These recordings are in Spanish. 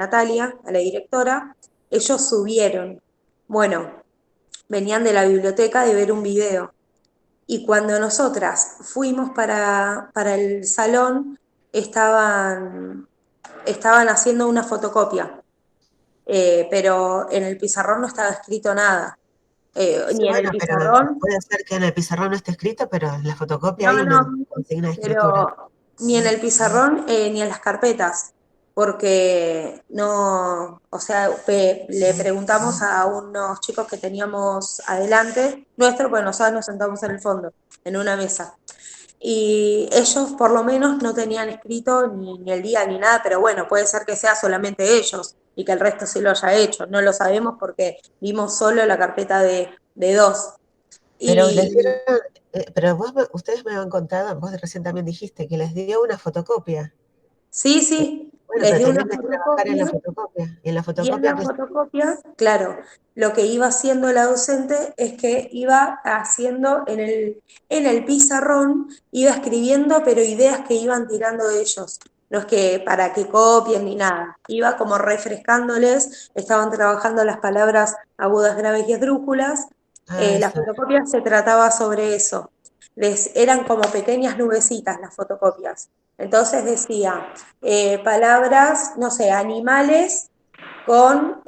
Natalia, a la directora, ellos subieron. Bueno, venían de la biblioteca de ver un video. Y cuando nosotras fuimos para el salón, estaban haciendo una fotocopia, pero en el pizarrón no estaba escrito nada. Sí, Ni en el bueno, pero pizarrón. puede ser que en el pizarrón no esté escrito, pero en la fotocopia hay No, una no, consigna de escritura. pero ni en el pizarrón ni en las carpetas, porque no, o sea, le preguntamos a unos chicos que teníamos adelante, nuestro, pues nosotros nos sentamos en el fondo, en una mesa. Y ellos por lo menos no tenían escrito ni el día ni nada, pero bueno, puede ser que sea solamente ellos y que el resto sí lo haya hecho. No lo sabemos porque vimos solo la carpeta de dos. Pero les Y dieron, pero ustedes me han contado, vos recién también dijiste que les dio una fotocopia. sí, Eh, sí, bueno, les pero di una tenían que trabajar en la fotocopia. fotocopia. Y en la Y en fotocopia la que fotocopia, claro, lo que iba haciendo la docente es que iba haciendo en el pizarrón, iba escribiendo, pero ideas que iban tirando ellos. No es que para que copien ni nada. Iba como refrescándoles, estaban trabajando las palabras agudas, graves y esdrújulas. La eso. fotocopia se trataba sobre eso. Eran como pequeñas nubecitas las fotocopias. Entonces decía, palabras, no sé, animales con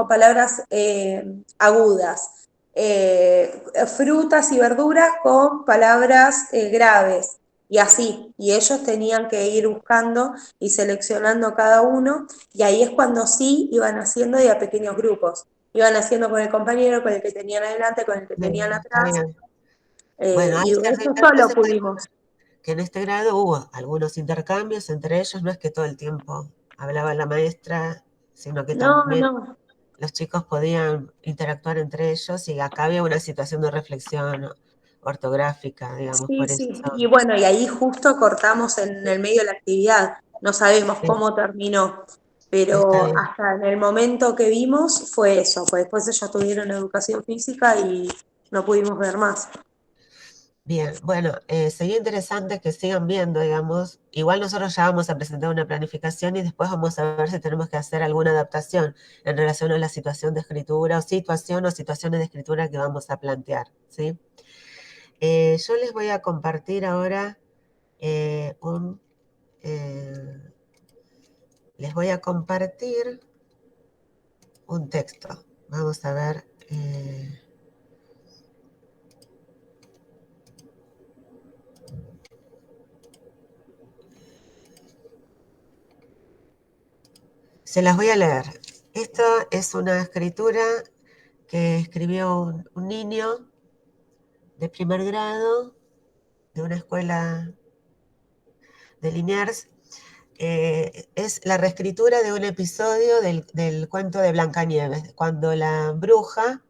palabras agudas, frutas y verduras con palabras graves, y así. Y ellos tenían que ir buscando y seleccionando cada uno, y ahí es cuando sí iban haciendo de a pequeños grupos. Iban haciendo con el compañero, con el que tenían adelante, con el que tenían Está atrás, bien. Bueno, hay y que eso arreglar, solo entonces pudimos. que en este grado hubo algunos intercambios entre ellos, no es que todo el tiempo hablaba la maestra, sino que No, también no. los chicos podían interactuar entre ellos y acá había una situación de reflexión ortográfica, digamos, Sí, por eso sí. Y bueno, y ahí justo cortamos en el medio de la actividad. No sabemos sí, cómo terminó, está pero bien. hasta en el momento que vimos fue eso, pues después ellos tuvieron educación física y no pudimos ver más. Bien, bueno, sería interesante que sigan viendo, digamos. Igual nosotros ya vamos a presentar una planificación y después vamos a ver si tenemos que hacer alguna adaptación en relación a la situación de escritura o situaciones de escritura que vamos a plantear, ¿sí? Yo les voy a compartir ahora eh, un... eh, les voy a compartir un texto. Vamos a ver. Se las voy a leer. Esto es una escritura que escribió un niño de primer grado de una escuela de Liniers. Es la reescritura de un episodio del cuento de Blancanieves, cuando la bruja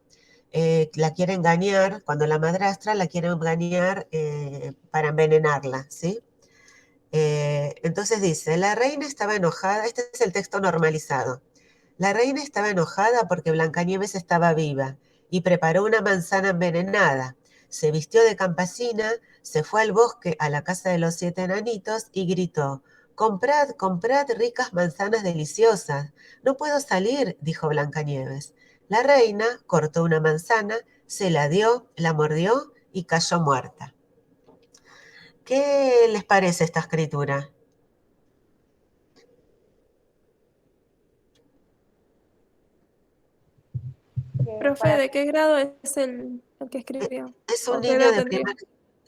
la quiere engañar, cuando la madrastra la quiere engañar para envenenarla, ¿sí? Entonces dice, la reina estaba enojada, este es el texto normalizado. La reina estaba enojada porque Blancanieves estaba viva y preparó una manzana envenenada. Se vistió de campesina, se fue al bosque a la casa de los 7 enanitos y gritó, comprad, comprad ricas manzanas deliciosas. No puedo salir, dijo Blancanieves. La reina cortó una manzana, se la dio, la mordió y cayó muerta. ¿Qué les parece esta escritura? Profe, Para ¿de qué grado es el que escribió? Es un ¿O qué niño edad de tendría? primer,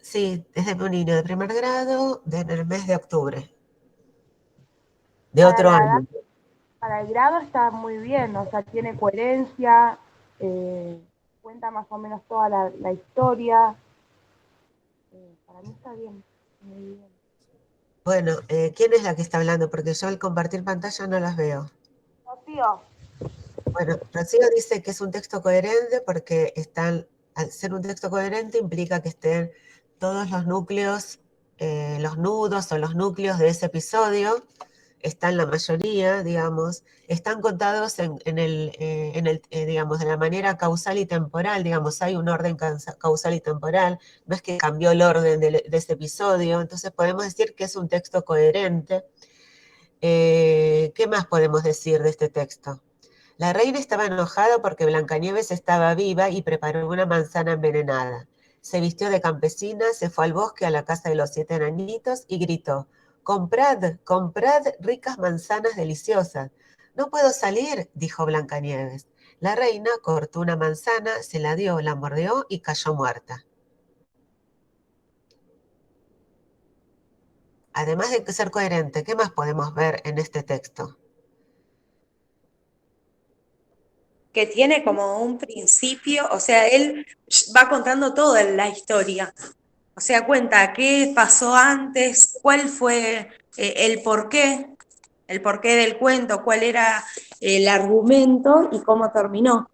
sí, es de un niño de primer grado en el mes de octubre, de Para otro la edad, año. para el grado está muy bien, o sea, tiene coherencia, cuenta más o menos toda la historia. Para mí está bien, muy bien. Bueno, ¿quién es la que está hablando? Porque yo al compartir pantalla no las veo. Rocío, Bueno, Rocío dice que es un texto coherente porque al ser un texto coherente implica que estén todos los núcleos, los nudos o los núcleos de ese episodio, están la mayoría, digamos, están contados digamos, de la manera causal y temporal, digamos, hay un orden causal y temporal, no es que cambió el orden de ese episodio, entonces podemos decir que es un texto coherente. ¿Qué más podemos decir de este texto? La reina estaba enojada porque Blancanieves estaba viva y preparó una manzana envenenada. Se vistió de campesina, se fue al bosque a la casa de los 7 enanitos y gritó: «Comprad, comprad ricas manzanas deliciosas». «No puedo salir», dijo Blancanieves. La reina cortó una manzana, se la dio, la mordió y cayó muerta. Además de ser coherente, ¿qué más podemos ver en este texto? Que tiene como un principio, o sea, él va contando toda la historia. O sea, cuenta qué pasó antes, cuál fue el porqué del cuento, cuál era el argumento y cómo terminó.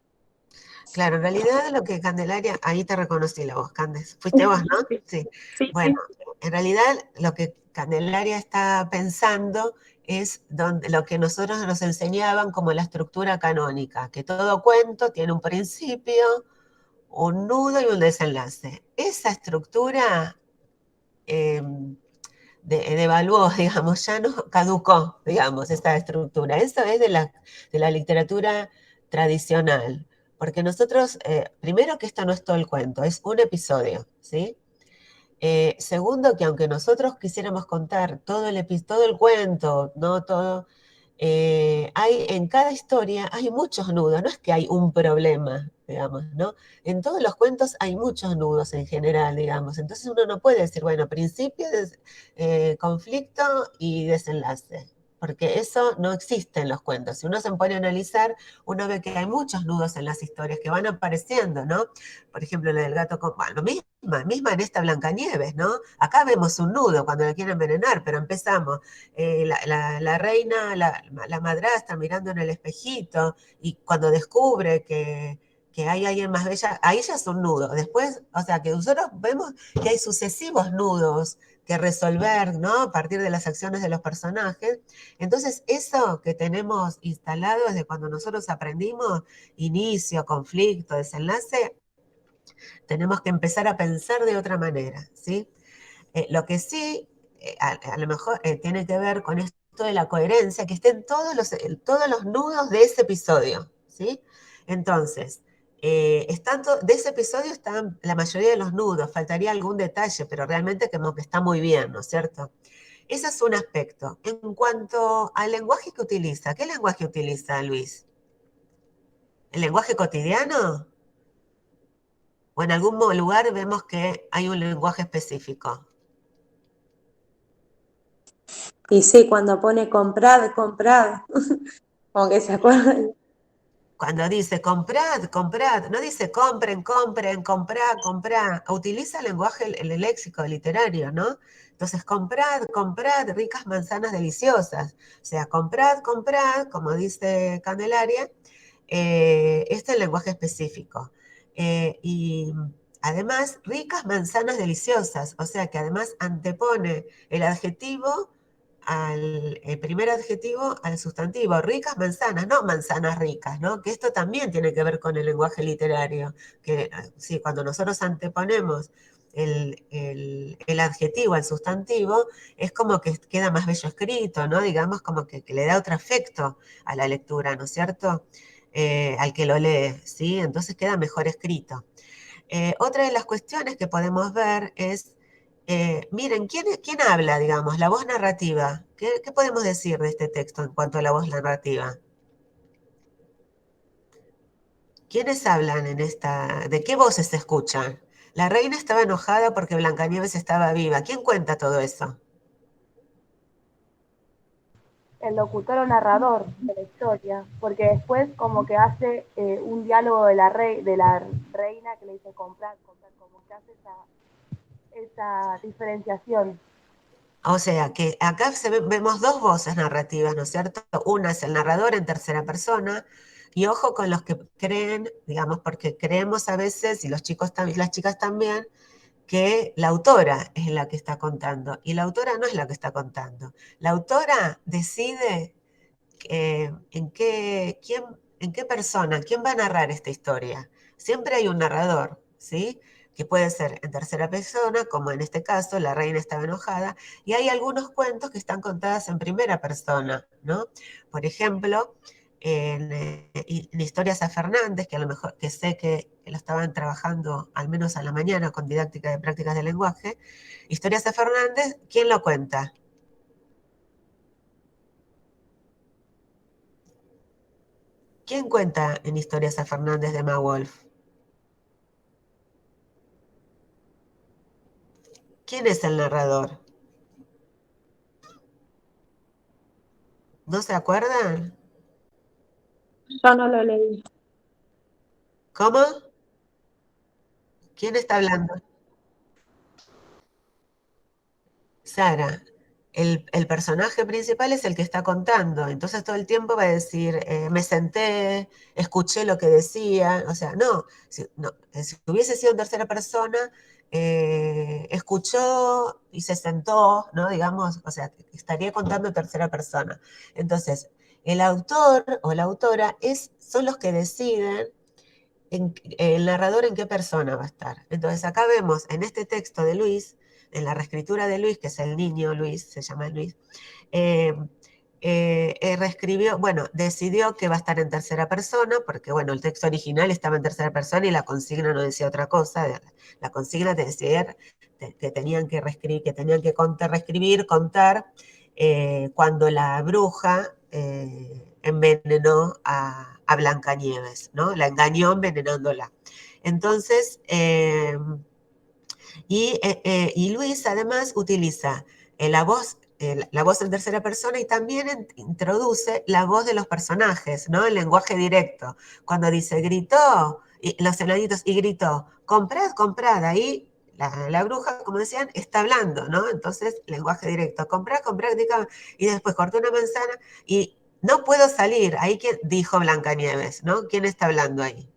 Claro, en realidad lo que Candelaria, ahí te reconocí la voz, Candes. Fuiste vos, ¿no? Sí. Sí, Bueno, en realidad lo que Candelaria está pensando es lo que nosotros nos enseñaban como la estructura canónica, que todo cuento tiene un principio, un nudo y un desenlace. Esa estructura eh, devaluó, digamos, ya no caducó, digamos, esta estructura. Eso es de la literatura tradicional, porque nosotros, primero que esto no es todo el cuento, es un episodio, ¿sí? Segundo, que aunque nosotros quisiéramos contar todo el cuento, no todo, hay en cada historia hay muchos nudos, no es que hay un problema, digamos, ¿no? En todos los cuentos hay muchos nudos en general, digamos. Entonces uno no puede decir, bueno, principio, conflicto y desenlace, porque eso no existe en los cuentos. Si uno se pone a analizar, uno ve que hay muchos nudos en las historias que van apareciendo, ¿no? Por ejemplo, la del gato con... Bueno, misma en esta Blancanieves, ¿no? Acá vemos un nudo cuando la quieren envenenar, pero empezamos, la reina, la madrastra mirando en el espejito, y cuando descubre que hay alguien más bella, ahí ya es un nudo. Después, o sea, que nosotros vemos que hay sucesivos nudos que resolver, ¿no? A partir de las acciones de los personajes. Entonces, eso que tenemos instalado desde cuando nosotros aprendimos, inicio, conflicto, desenlace, tenemos que empezar a pensar de otra manera, ¿sí? Lo que sí, a lo mejor tiene que ver con esto de la coherencia, que estén todos los nudos de ese episodio, ¿sí? Entonces, de ese episodio están la mayoría de los nudos, faltaría algún detalle, pero realmente como que está muy bien, ¿no es cierto? Ese es un aspecto. En cuanto al lenguaje que utiliza, ¿qué lenguaje utiliza Luis? ¿El lenguaje cotidiano? ¿O en algún lugar vemos que hay un lenguaje específico? Y sí, cuando pone comprad, comprad, como que se acuerdan. Cuando dice comprad, comprad, no dice compren, compren, comprá, comprá. Utiliza el lenguaje, el léxico literario, ¿no? Entonces, comprad, comprad ricas manzanas deliciosas. O sea, comprad, comprad, como dice Candelaria, este es el lenguaje específico. Y además, ricas manzanas deliciosas. O sea, que además antepone el adjetivo el primer adjetivo al sustantivo, ricas manzanas, no manzanas ricas, ¿no? Que esto también tiene que ver con el lenguaje literario, que sí, cuando nosotros anteponemos el adjetivo al sustantivo, es como que queda más bello escrito, ¿no? Digamos como que le da otro afecto a la lectura, ¿no es cierto? Al que lo lee, ¿sí? Entonces queda mejor escrito. Otra de las cuestiones que podemos ver es, miren, ¿quién habla, digamos, la voz narrativa? ¿Qué podemos decir de este texto en cuanto a la voz narrativa? ¿Quiénes hablan en esta? ¿De qué voces se escuchan? La reina estaba enojada porque Blancanieves estaba viva. ¿Quién cuenta todo eso? El locutor o narrador de la historia, porque después como que hace un diálogo de la reina que le dice comprar, comprar, como que hace esa diferenciación. O sea, que acá vemos dos voces narrativas, ¿no es cierto? Una es el narrador en tercera persona, y ojo con los que creen, digamos, porque creemos a veces, y los chicos también, las chicas también, que la autora es la que está contando, y la autora no es la que está contando. La autora decide en qué persona, quién va a narrar esta historia. Siempre hay un narrador, ¿sí? que puede ser en tercera persona, como en este caso, la reina estaba enojada, y hay algunos cuentos que están contadas en primera persona, ¿no? Por ejemplo, en Historias a Fernández, que a lo mejor, que sé que lo estaban trabajando al menos a la mañana con didáctica de prácticas del lenguaje, Historias a Fernández, ¿quién lo cuenta? ¿Quién cuenta en Historias a Fernández de Mawolf? ¿Quién es el narrador? ¿No se acuerdan? Yo no lo leí. ¿Cómo? ¿Quién está hablando? Sara. El personaje principal es el que está contando, entonces todo el tiempo va a decir, me senté, escuché lo que decía, o sea, si hubiese sido en tercera persona, escuchó y se sentó, ¿no? Digamos, o sea, estaría contando en tercera persona. Entonces, el autor o la autora son los que deciden el narrador en qué persona va a estar. Entonces acá vemos en este texto de Luis, en la reescritura de Luis, que es el niño Luis, se llama Luis, eh, reescribió, bueno, decidió que va a estar en tercera persona, porque bueno, el texto original estaba en tercera persona y la consigna no decía otra cosa, la consigna te decía que tenían que reescribir, que tenían que reescribir, contar, cuando la bruja envenenó a Blancanieves, ¿no? La engañó envenenándola. Entonces, y Luis además utiliza la voz en tercera persona y también introduce la voz de los personajes, ¿no? El lenguaje directo. Cuando dice gritó, y los enanitos, y gritó, comprad, comprad, ahí la bruja, como decían, está hablando, ¿no? Entonces, lenguaje directo, comprad, comprad, y después cortó una manzana y no puedo salir. Ahí dijo Blancanieves, ¿no? ¿Quién está hablando ahí?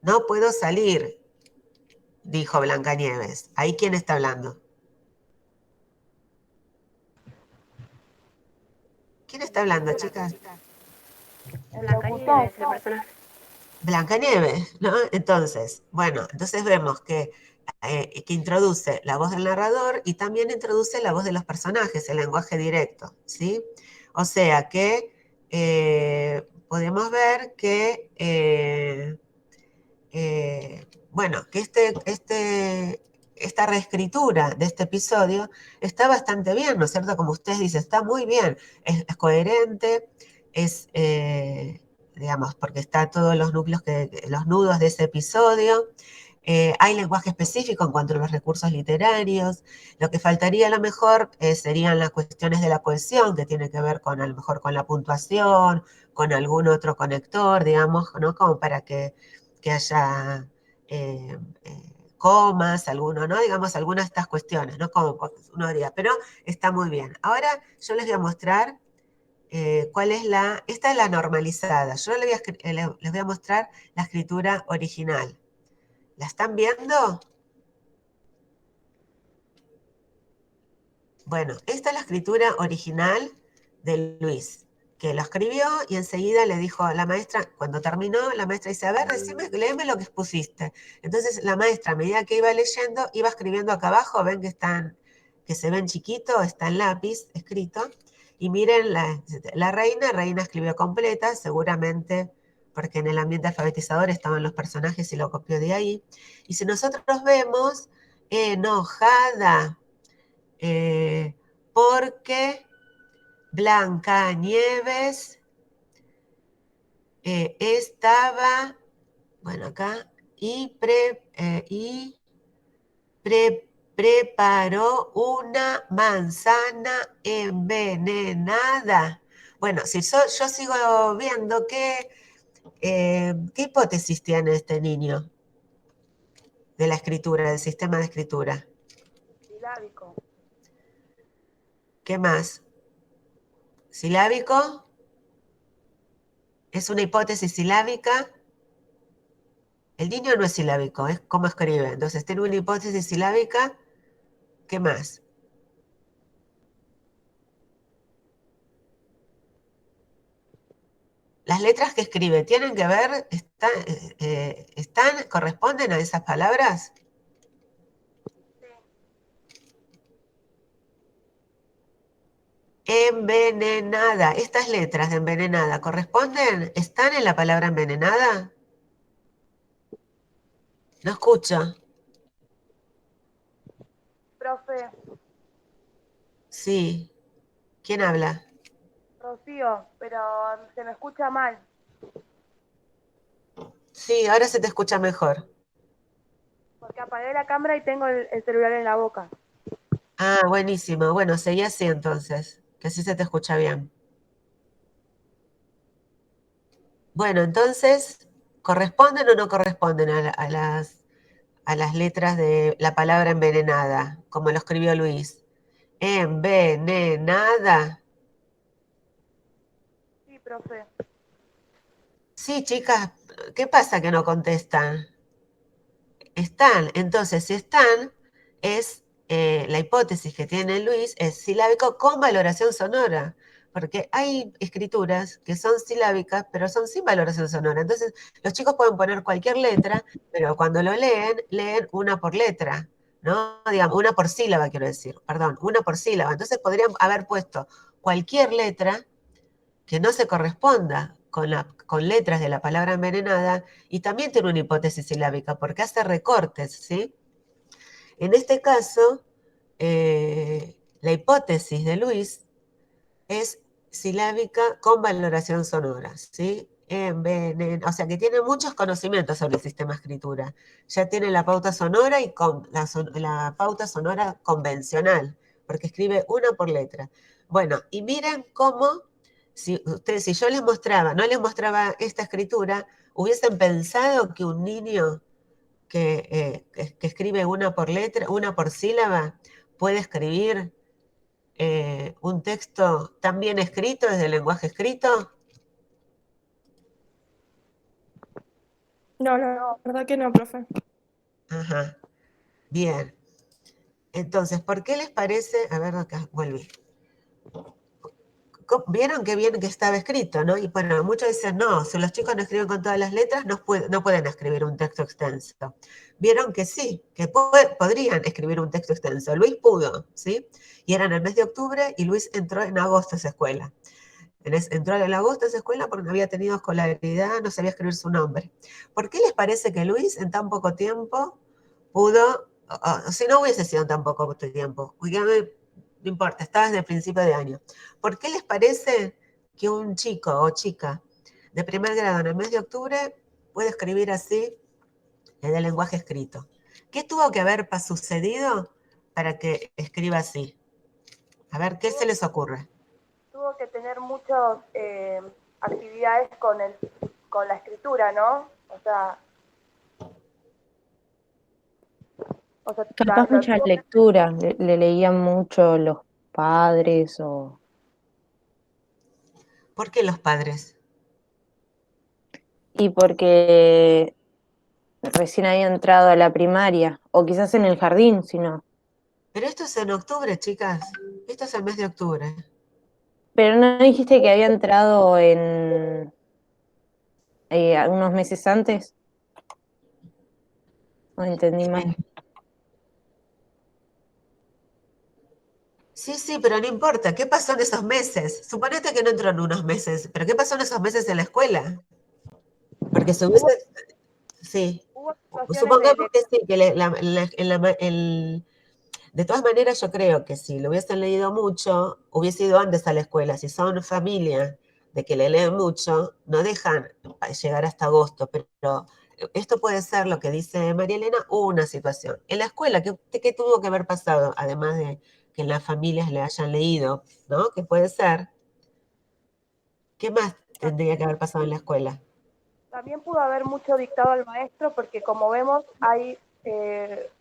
No puedo salir, dijo Blancanieves. ¿Ahí quién está hablando? ¿Quién está hablando, chicas? El locutor. Blancanieves, la persona. Blancanieves, ¿no? Entonces, bueno, entonces vemos que introduce la voz del narrador y también introduce la voz de los personajes, el lenguaje directo, ¿sí? O sea que podemos ver que, bueno, que esta reescritura de este episodio está bastante bien, ¿no es cierto? Como ustedes dicen, está muy bien, es coherente, es, digamos, porque está todos los núcleos, los nudos de ese episodio. Hay lenguaje específico en cuanto a los recursos literarios. Lo que faltaría a lo mejor serían las cuestiones de la cohesión, que tiene que ver con a lo mejor con la puntuación, con algún otro conector, digamos, ¿no? Como para que haya comas, alguno, ¿no? Digamos, algunas de estas cuestiones, ¿no? Como uno diría, pero está muy bien. Ahora yo les voy a mostrar cuál es esta es la normalizada. Yo les voy a mostrar la escritura original. ¿La están viendo? Bueno, esta es la escritura original de Luis, que lo escribió y enseguida le dijo a la maestra, cuando terminó, la maestra dice, a ver, léeme lo que expusiste. Entonces la maestra, a medida que iba leyendo, iba escribiendo acá abajo, ven que se ven chiquito, está en lápiz escrito, y miren, la reina escribió completa, seguramente porque en el ambiente alfabetizador estaban los personajes y lo copió de ahí. Y si nosotros vemos, enojada, porque Blancanieves estaba, bueno, acá, y preparó una manzana envenenada. Bueno, si yo sigo viendo ¿qué hipótesis tiene este niño de la escritura, del sistema de escritura? Silábico. ¿Qué más? ¿Silábico? ¿Es una hipótesis silábica? El niño no es silábico, es cómo escribe. Entonces tiene una hipótesis silábica. ¿Qué más? las letras que escribe, ¿tienen que ver, corresponden a esas palabras? Envenenada. Estas letras de envenenada, ¿corresponden? ¿Están en la palabra envenenada? No escucho. Profe, Sí. ¿Quién habla? Rocío, pero se me escucha mal. Sí, ahora se te escucha mejor. Porque apagué la cámara y tengo el celular en la boca. Ah, buenísimo. Bueno, seguí así entonces, que así se te escucha bien. Bueno, entonces, ¿corresponden o no corresponden a las letras de la palabra envenenada, como lo escribió Luis? Envenenada. Sí, profe. Sí, chicas, ¿qué pasa que no contestan? Están. Entonces, si están, es la hipótesis que tiene Luis es silábico con valoración sonora, porque hay escrituras que son silábicas, pero son sin valoración sonora. Entonces, los chicos pueden poner cualquier letra, pero cuando lo leen, leen una por letra, ¿no? Digamos, una por sílaba, quiero decir, perdón, una por sílaba. Entonces, podrían haber puesto cualquier letra que no se corresponda con letras de la palabra envenenada y también tiene una hipótesis silábica porque hace recortes, ¿sí? En este caso, la hipótesis de Luis es silábica con valoración sonora, ¿sí? O sea que tiene muchos conocimientos sobre el sistema escritura. Ya tiene la pauta sonora y la pauta sonora convencional, porque escribe una por letra. Bueno, y miren cómo, si yo les mostraba, no les mostraba esta escritura, hubiesen pensado que un niño que escribe una por letra, una por sílaba, puede escribir un texto tan bien escrito desde el lenguaje escrito. No, la No, verdad que no, profe. Ajá, bien. Entonces, ¿por qué les parece? A ver, acá vuelve. Vieron qué bien que estaba escrito, ¿no? Y bueno, muchos dicen, no, si los chicos no escriben con todas las letras, no pueden escribir un texto extenso. Vieron que sí, que podrían escribir un texto extenso. Luis pudo, ¿sí? Y era en el mes de octubre y Luis entró en agosto a esa escuela. Entró en agosto a esa escuela porque no había tenido escolaridad, no sabía escribir su nombre. ¿Por qué les parece que Luis en tan poco tiempo pudo, si no hubiese sido en tan poco tiempo, no importa, estaba desde el principio de año, ¿por qué les parece que un chico o chica de primer grado en el mes de octubre puede escribir así en el lenguaje escrito? ¿Qué tuvo que haber sucedido para que escriba así? A ver, ¿qué se les ocurre? tuvo que tener muchas actividades con la escritura, ¿no? O sea Capaz mucha tuvo que- lectura, le leían mucho los padres o... ¿Por qué los padres? Y porque recién había entrado a la primaria, o quizás en el jardín, si no. Pero esto es en octubre, chicas. Esto es el mes de octubre. Pero no dijiste que había entrado en unos meses antes, o entendí mal. Sí, sí, pero no importa. ¿Qué pasó en esos meses? Suponete que no entró en unos meses, pero ¿qué pasó en esos meses en la escuela? Porque si hubiese... hubo, Sí. hubo situaciones Supongamos que sí, que de todas maneras yo creo que si lo hubiesen leído mucho, hubiese ido antes a la escuela. Si son familia de que le leen mucho, no dejan llegar hasta agosto, pero esto puede ser lo que dice María Elena, una situación. En la escuela, ¿qué tuvo que haber pasado? Además de que las familias le hayan leído, ¿no? Que puede ser. ¿Qué más tendría que haber pasado en la escuela? también pudo haber mucho dictado al maestro porque como vemos hay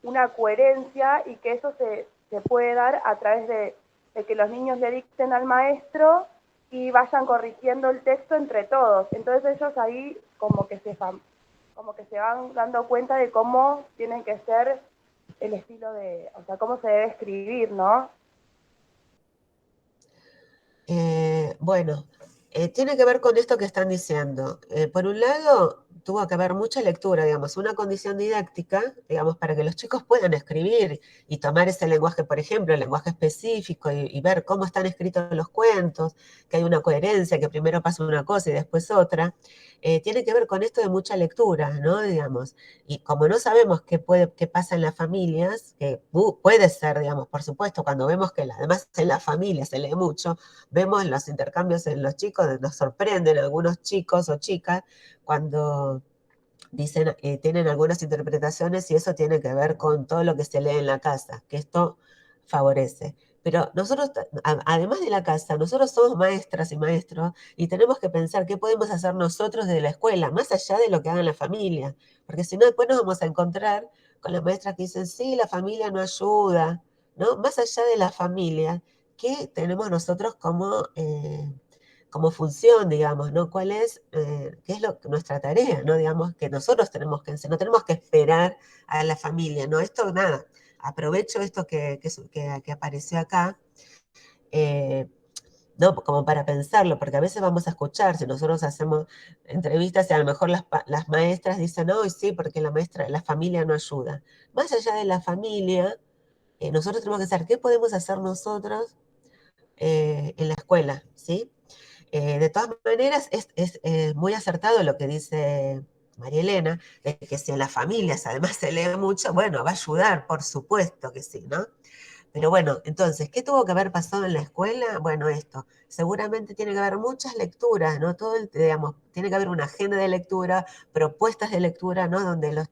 una coherencia y que eso se puede dar a través de que los niños le dicten al maestro y vayan corrigiendo el texto entre todos. Entonces ellos ahí como que se van dando cuenta de cómo tienen que ser el estilo o sea, cómo se debe escribir, ¿no? Bueno, Tiene que ver con esto que están diciendo. Por un lado, tuvo que haber mucha lectura, digamos, una condición didáctica, digamos, para que los chicos puedan escribir y tomar ese lenguaje, por ejemplo, el lenguaje específico y ver cómo están escritos los cuentos, que hay una coherencia, que primero pasa una cosa y después otra. Tiene que ver con esto de mucha lectura, ¿no? Digamos, y como no sabemos qué pasa en las familias, que puede ser, digamos, por supuesto, cuando vemos que además en la familia se lee mucho, vemos los intercambios en los chicos, nos sorprenden algunos chicos o chicas cuando dicen, tienen algunas interpretaciones y eso tiene que ver con todo lo que se lee en la casa, que esto favorece. Pero nosotros, además de la casa, nosotros somos maestras y maestros y tenemos que pensar qué podemos hacer nosotros desde la escuela, más allá de lo que hagan la familia, porque si no después nos vamos a encontrar con las maestras que dicen, sí, la familia no ayuda, ¿no? Más allá de la familia, ¿qué tenemos nosotros como función, digamos, ¿no? ¿Qué es nuestra tarea, ¿no? Digamos, que nosotros tenemos que hacer, no tenemos que esperar a la familia, ¿no? Esto, nada, aprovecho esto que apareció acá, eh, ¿no? Como para pensarlo, porque a veces vamos a escuchar, si nosotros hacemos entrevistas y a lo mejor las maestras dicen, no, sí, porque la familia no ayuda. Más allá de la familia, nosotros tenemos que saber qué podemos hacer nosotros en la escuela, ¿sí? De todas maneras, es muy acertado lo que dice María Elena, de que si en las familias además se lee mucho, bueno, va a ayudar, por supuesto que sí, ¿no? Pero bueno, entonces, ¿qué tuvo que haber pasado en la escuela? Bueno, esto, seguramente tiene que haber muchas lecturas, ¿no? Digamos, tiene que haber una agenda de lectura, propuestas de lectura, ¿no? Donde los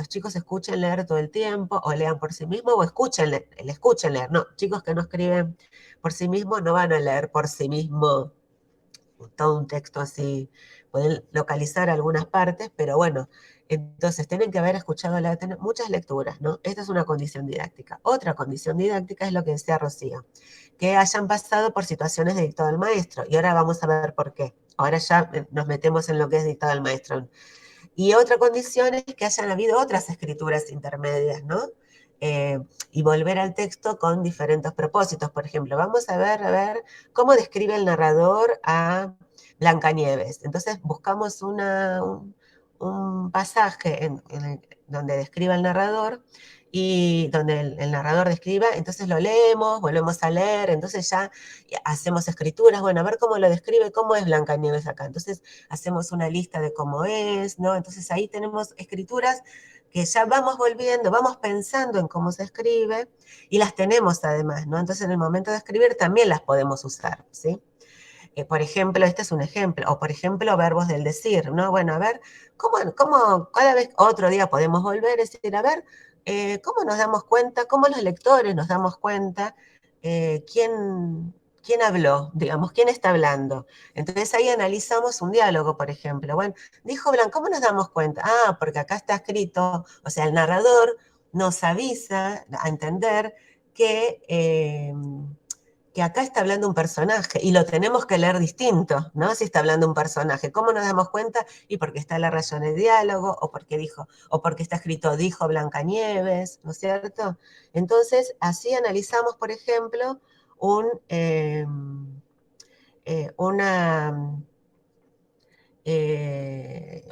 chicos escuchen leer todo el tiempo, o lean por sí mismos, o escuchen leer. No, chicos que no escriben por sí mismos no van a leer por sí mismos todo un texto así, pueden localizar algunas partes, pero bueno, entonces tienen que haber escuchado muchas lecturas, ¿no? Esta es una condición didáctica. Otra condición didáctica es lo que decía Rocío, que hayan pasado por situaciones de dictado del maestro, y ahora vamos a ver por qué. Ahora ya nos metemos en lo que es dictado del maestro. Y otra condición es que hayan habido otras escrituras intermedias, ¿no? Y volver al texto con diferentes propósitos. Por ejemplo, vamos a ver cómo describe el narrador a Blancanieves. Entonces buscamos un pasaje donde describa el narrador y donde el narrador describa, entonces lo leemos, volvemos a leer, entonces ya hacemos escrituras, bueno, a ver cómo lo describe, cómo es Blancanieves acá. Entonces hacemos una lista de cómo es, ¿no? Entonces ahí tenemos escrituras que ya vamos volviendo, vamos pensando en cómo se escribe y las tenemos además, ¿no? Entonces en el momento de escribir también las podemos usar, ¿sí? Por ejemplo, este es un ejemplo, o por ejemplo, verbos del decir, ¿no? Bueno, a ver, ¿cómo cada vez, otro día podemos volver, es decir, a ver, ¿cómo nos damos cuenta, cómo los lectores nos damos cuenta quién habló, digamos, quién está hablando? Entonces ahí analizamos un diálogo, por ejemplo. Bueno, dijo Blanc, ¿cómo nos damos cuenta? Ah, porque acá está escrito, o sea, el narrador nos avisa a entender que acá está hablando un personaje y lo tenemos que leer distinto, ¿no? Si está hablando un personaje. ¿Cómo nos damos cuenta? Y porque está la razón de diálogo, o porque dijo, o porque está escrito dijo Blancanieves, ¿no es cierto? Entonces, así analizamos, por ejemplo, un, eh, una,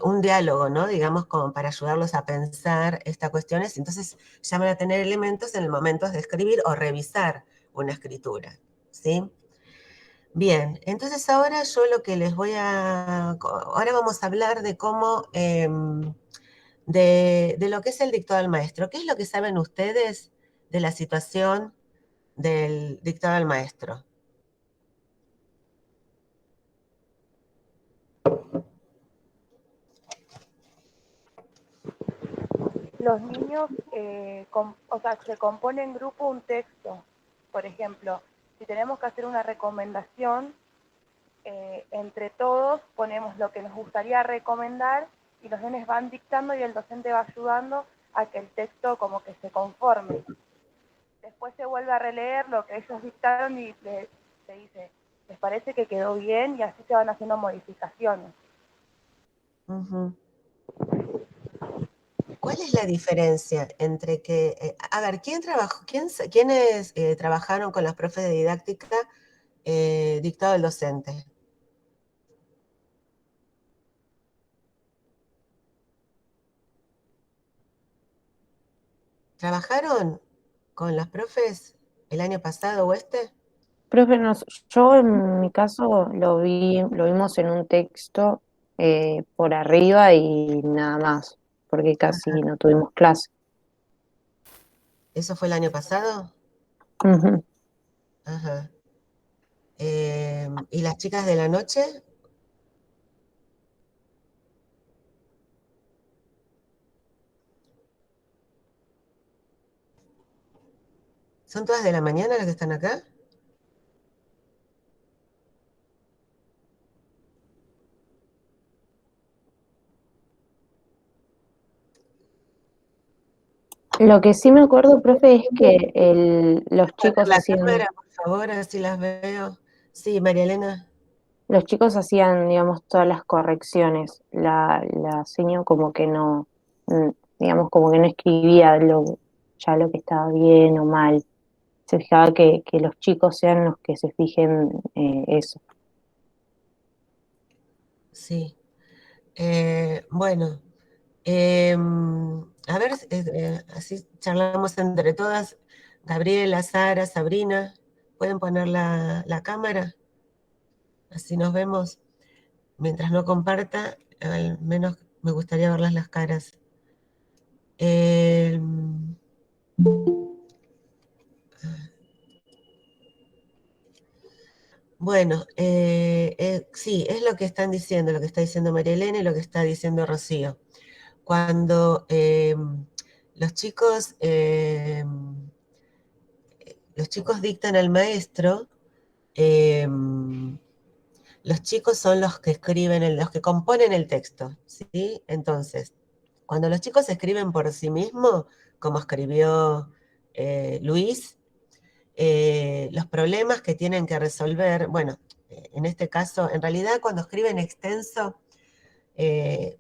un diálogo, ¿no? Digamos, como para ayudarlos a pensar estas cuestiones. Entonces, ya van a tener elementos en el momento de escribir o revisar una escritura, ¿sí? Bien, entonces ahora yo lo que ahora vamos a hablar de cómo, de lo que es el dictado al maestro. ¿Qué es lo que saben ustedes de la situación del dictado al maestro? Los niños, o sea, se compone en grupo un texto. Por ejemplo, si tenemos que hacer una recomendación, entre todos ponemos lo que nos gustaría recomendar y los nenes van dictando y el docente va ayudando a que el texto como que se conforme. Después se vuelve a releer lo que ellos dictaron y se dice, ¿les parece que quedó bien? Y así se van haciendo modificaciones. Ujú. ¿Cuál es la diferencia entre a ver, ¿quiénes trabajaron con las profes de didáctica dictado del docente? ¿Trabajaron con las profes el año pasado o este? Profe, yo en mi caso lo vimos en un texto por arriba y nada más, porque casi no tuvimos clase. ¿Eso fue el año pasado? Ujú. Ajá. ¿Y las chicas de la noche? ¿Son todas de la mañana las que están acá? Lo que sí me acuerdo, profe, es que los Poner chicos la hacían, cámara, por favor, a ver si las veo. Sí, María Elena. los chicos hacían, digamos, todas las correcciones. La seño como que no, digamos, como que no escribía ya lo que estaba bien o mal. Se fijaba que los chicos sean los que se fijen eso. Sí. Bueno, a ver, así charlamos entre todas. Gabriela, Sara, Sabrina, ¿pueden poner la cámara? Así nos vemos. Mientras no comparta, al menos me gustaría verlas las caras. Em, bueno, sí, es lo que están diciendo, lo que está diciendo María Elena y lo que está diciendo Rocío. Cuando los chicos dictan al maestro, los chicos son los que escriben, los que componen el texto, ¿sí? Entonces, cuando los chicos escriben por sí mismos, como escribió Luis, los problemas que tienen que resolver, bueno, en este caso, en realidad cuando escriben extenso, eh,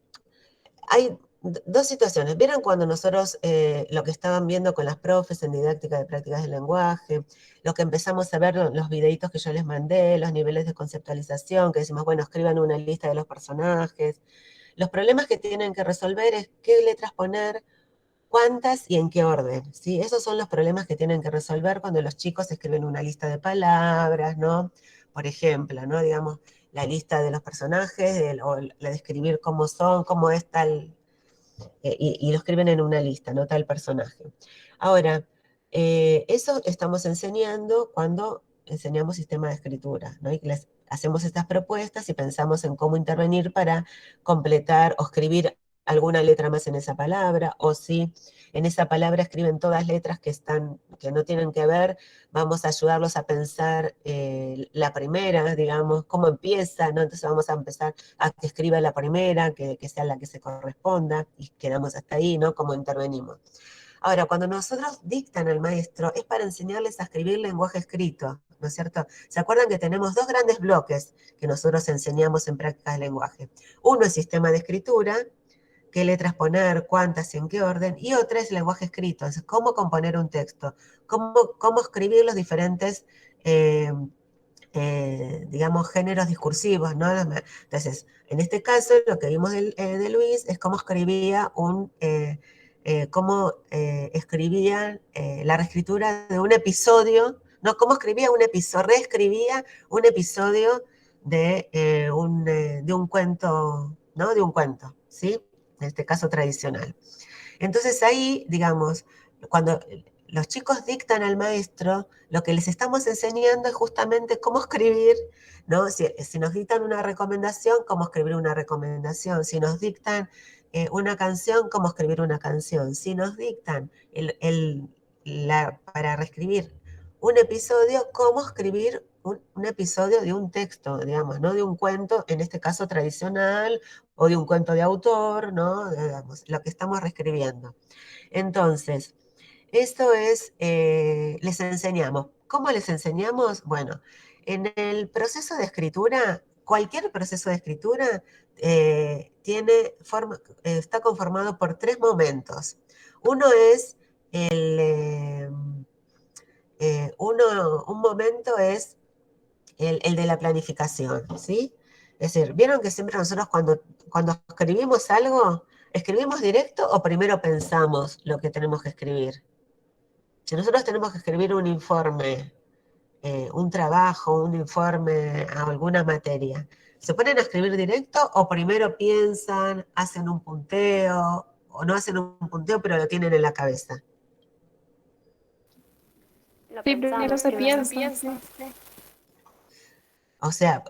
hay dos situaciones. ¿Vieron cuando nosotros lo que estaban viendo con las profes en didáctica de prácticas del lenguaje, lo que empezamos a ver, los videitos que yo les mandé, los niveles de conceptualización, que decimos, bueno, escriban una lista de los personajes? Los problemas que tienen que resolver es qué letras poner, cuántas y en qué orden, ¿sí? Esos son los problemas que tienen que resolver cuando los chicos escriben una lista de palabras, ¿no? Por ejemplo, ¿no? Digamos, la lista de los personajes, o la de escribir cómo son, cómo es tal, y lo escriben en una lista, ¿no? Tal personaje. Ahora, eso estamos enseñando cuando enseñamos sistema de escritura, ¿no? Y que les hacemos estas propuestas y pensamos en cómo intervenir para completar o escribir alguna letra más en esa palabra, o si en esa palabra escriben todas letras que no tienen que ver, vamos a ayudarlos a pensar la primera, digamos, cómo empieza, ¿no? Entonces vamos a empezar a que escriba la primera, que sea la que se corresponda, y quedamos hasta ahí, ¿no? Cómo intervenimos. Ahora, cuando nosotros dictan al maestro, es para enseñarles a escribir lenguaje escrito, ¿no es cierto? ¿Se acuerdan que tenemos dos grandes bloques que nosotros enseñamos en prácticas de lenguaje? Uno es sistema de escritura, qué letras poner, cuántas y en qué orden, y otra es lenguaje escrito, es cómo componer un texto, cómo escribir los diferentes, digamos, géneros discursivos, ¿no? Entonces, en este caso, lo que vimos de Luis es cómo escribía la reescritura de un episodio, no, cómo escribía un episodio, reescribía un episodio de un cuento, ¿no? De un cuento, ¿sí? En este caso tradicional. Entonces ahí, digamos, cuando los chicos dictan al maestro, lo que les estamos enseñando es justamente cómo escribir, ¿no? Si nos dictan una recomendación, cómo escribir una recomendación. Si nos dictan una canción, cómo escribir una canción. Si nos dictan para reescribir un episodio, cómo escribir un episodio de un texto, digamos, ¿no? De un cuento, en este caso tradicional, o de un cuento de autor, ¿no? Digamos, lo que estamos reescribiendo. Entonces, esto es, les enseñamos. ¿Cómo les enseñamos? Bueno, en el proceso de escritura, cualquier proceso de escritura está conformado por tres momentos. Uno es un momento es el de la planificación, ¿sí? Es decir, ¿vieron que siempre nosotros cuando escribimos algo, escribimos directo o primero pensamos lo que tenemos que escribir? Si nosotros tenemos que escribir un informe, un trabajo, un informe a alguna materia, ¿se ponen a escribir directo o primero piensan, hacen un punteo o no hacen un punteo pero lo tienen en la cabeza? Sí, primero se piensa, sí. O sea,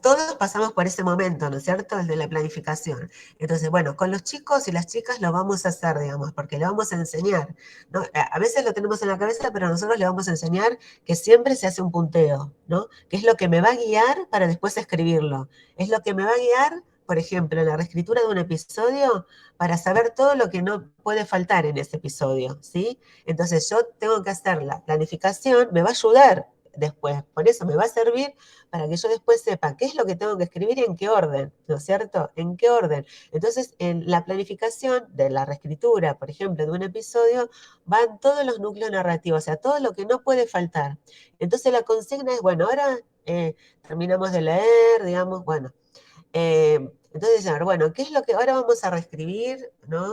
todos pasamos por ese momento, ¿no es cierto? El de la planificación. Entonces, bueno, con los chicos y las chicas lo vamos a hacer, digamos, porque le vamos a enseñar, ¿no? A veces lo tenemos en la cabeza, pero nosotros le vamos a enseñar que siempre se hace un punteo, ¿no? Que es lo que me va a guiar para después escribirlo. Es lo que me va a guiar, por ejemplo, en la reescritura de un episodio, para saber todo lo que no puede faltar en ese episodio, ¿sí? Entonces, yo tengo que hacer la planificación, me va a ayudar después, por eso me va a servir para que yo después sepa qué es lo que tengo que escribir y en qué orden, ¿no es cierto? ¿En qué orden? Entonces, en la planificación de la reescritura, por ejemplo, de un episodio, van todos los núcleos narrativos, o sea, todo lo que no puede faltar. Entonces, la consigna es, bueno, ahora terminamos de leer, digamos, bueno, entonces, a ver, bueno, ¿qué es lo que ahora vamos a reescribir, ¿no?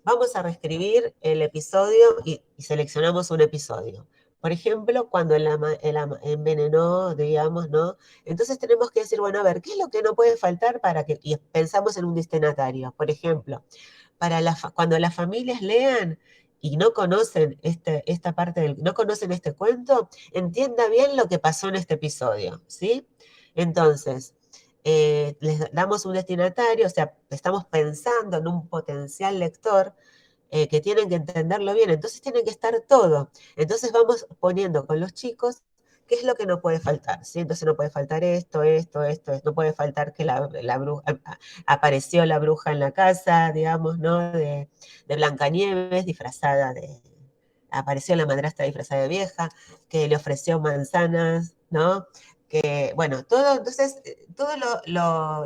Vamos a reescribir el episodio y seleccionamos un episodio. Por ejemplo, cuando el ama envenenó, digamos, ¿no? Entonces tenemos que decir, bueno, a ver, ¿qué es lo que no puede faltar para que, y pensamos en un destinatario? Por ejemplo, cuando las familias lean y no conocen esta parte no conocen este cuento, entienda bien lo que pasó en este episodio, ¿sí? Entonces, les damos un destinatario, o sea, estamos pensando en un potencial lector que tienen que entenderlo bien, entonces tiene que estar todo. Entonces vamos poniendo con los chicos qué es lo que no puede faltar, ¿sí? Entonces no puede faltar esto, no puede faltar que la bruja, apareció la bruja en la casa, digamos, ¿no? De Blancanieves disfrazada apareció la madrastra disfrazada de vieja, que le ofreció manzanas, ¿no? Que, bueno, todo, entonces, todos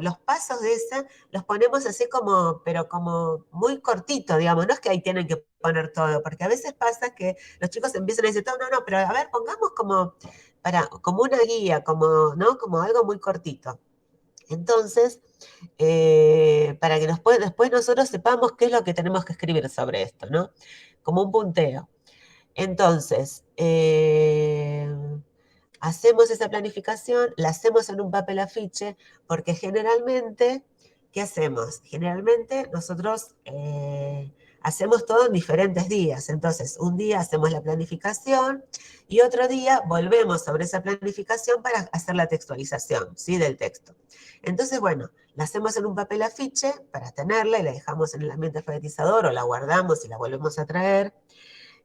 los pasos de esa los ponemos así como, pero como muy cortito, digamos, no es que ahí tienen que poner todo, porque a veces pasa que los chicos empiezan a decir, no, no, pero a ver, pongamos como una guía, como, ¿no? Como algo muy cortito. Entonces, para que después nosotros sepamos qué es lo que tenemos que escribir sobre esto, ¿no? Como un punteo. Entonces, hacemos esa planificación, la hacemos en un papel afiche, porque generalmente, ¿qué hacemos? Generalmente nosotros hacemos todo en diferentes días. Entonces, un día hacemos la planificación y otro día volvemos sobre esa planificación para hacer la textualización, ¿sí? Del texto. Entonces, bueno, la hacemos en un papel afiche para tenerla y la dejamos en el ambiente alfabetizador o la guardamos y la volvemos a traer.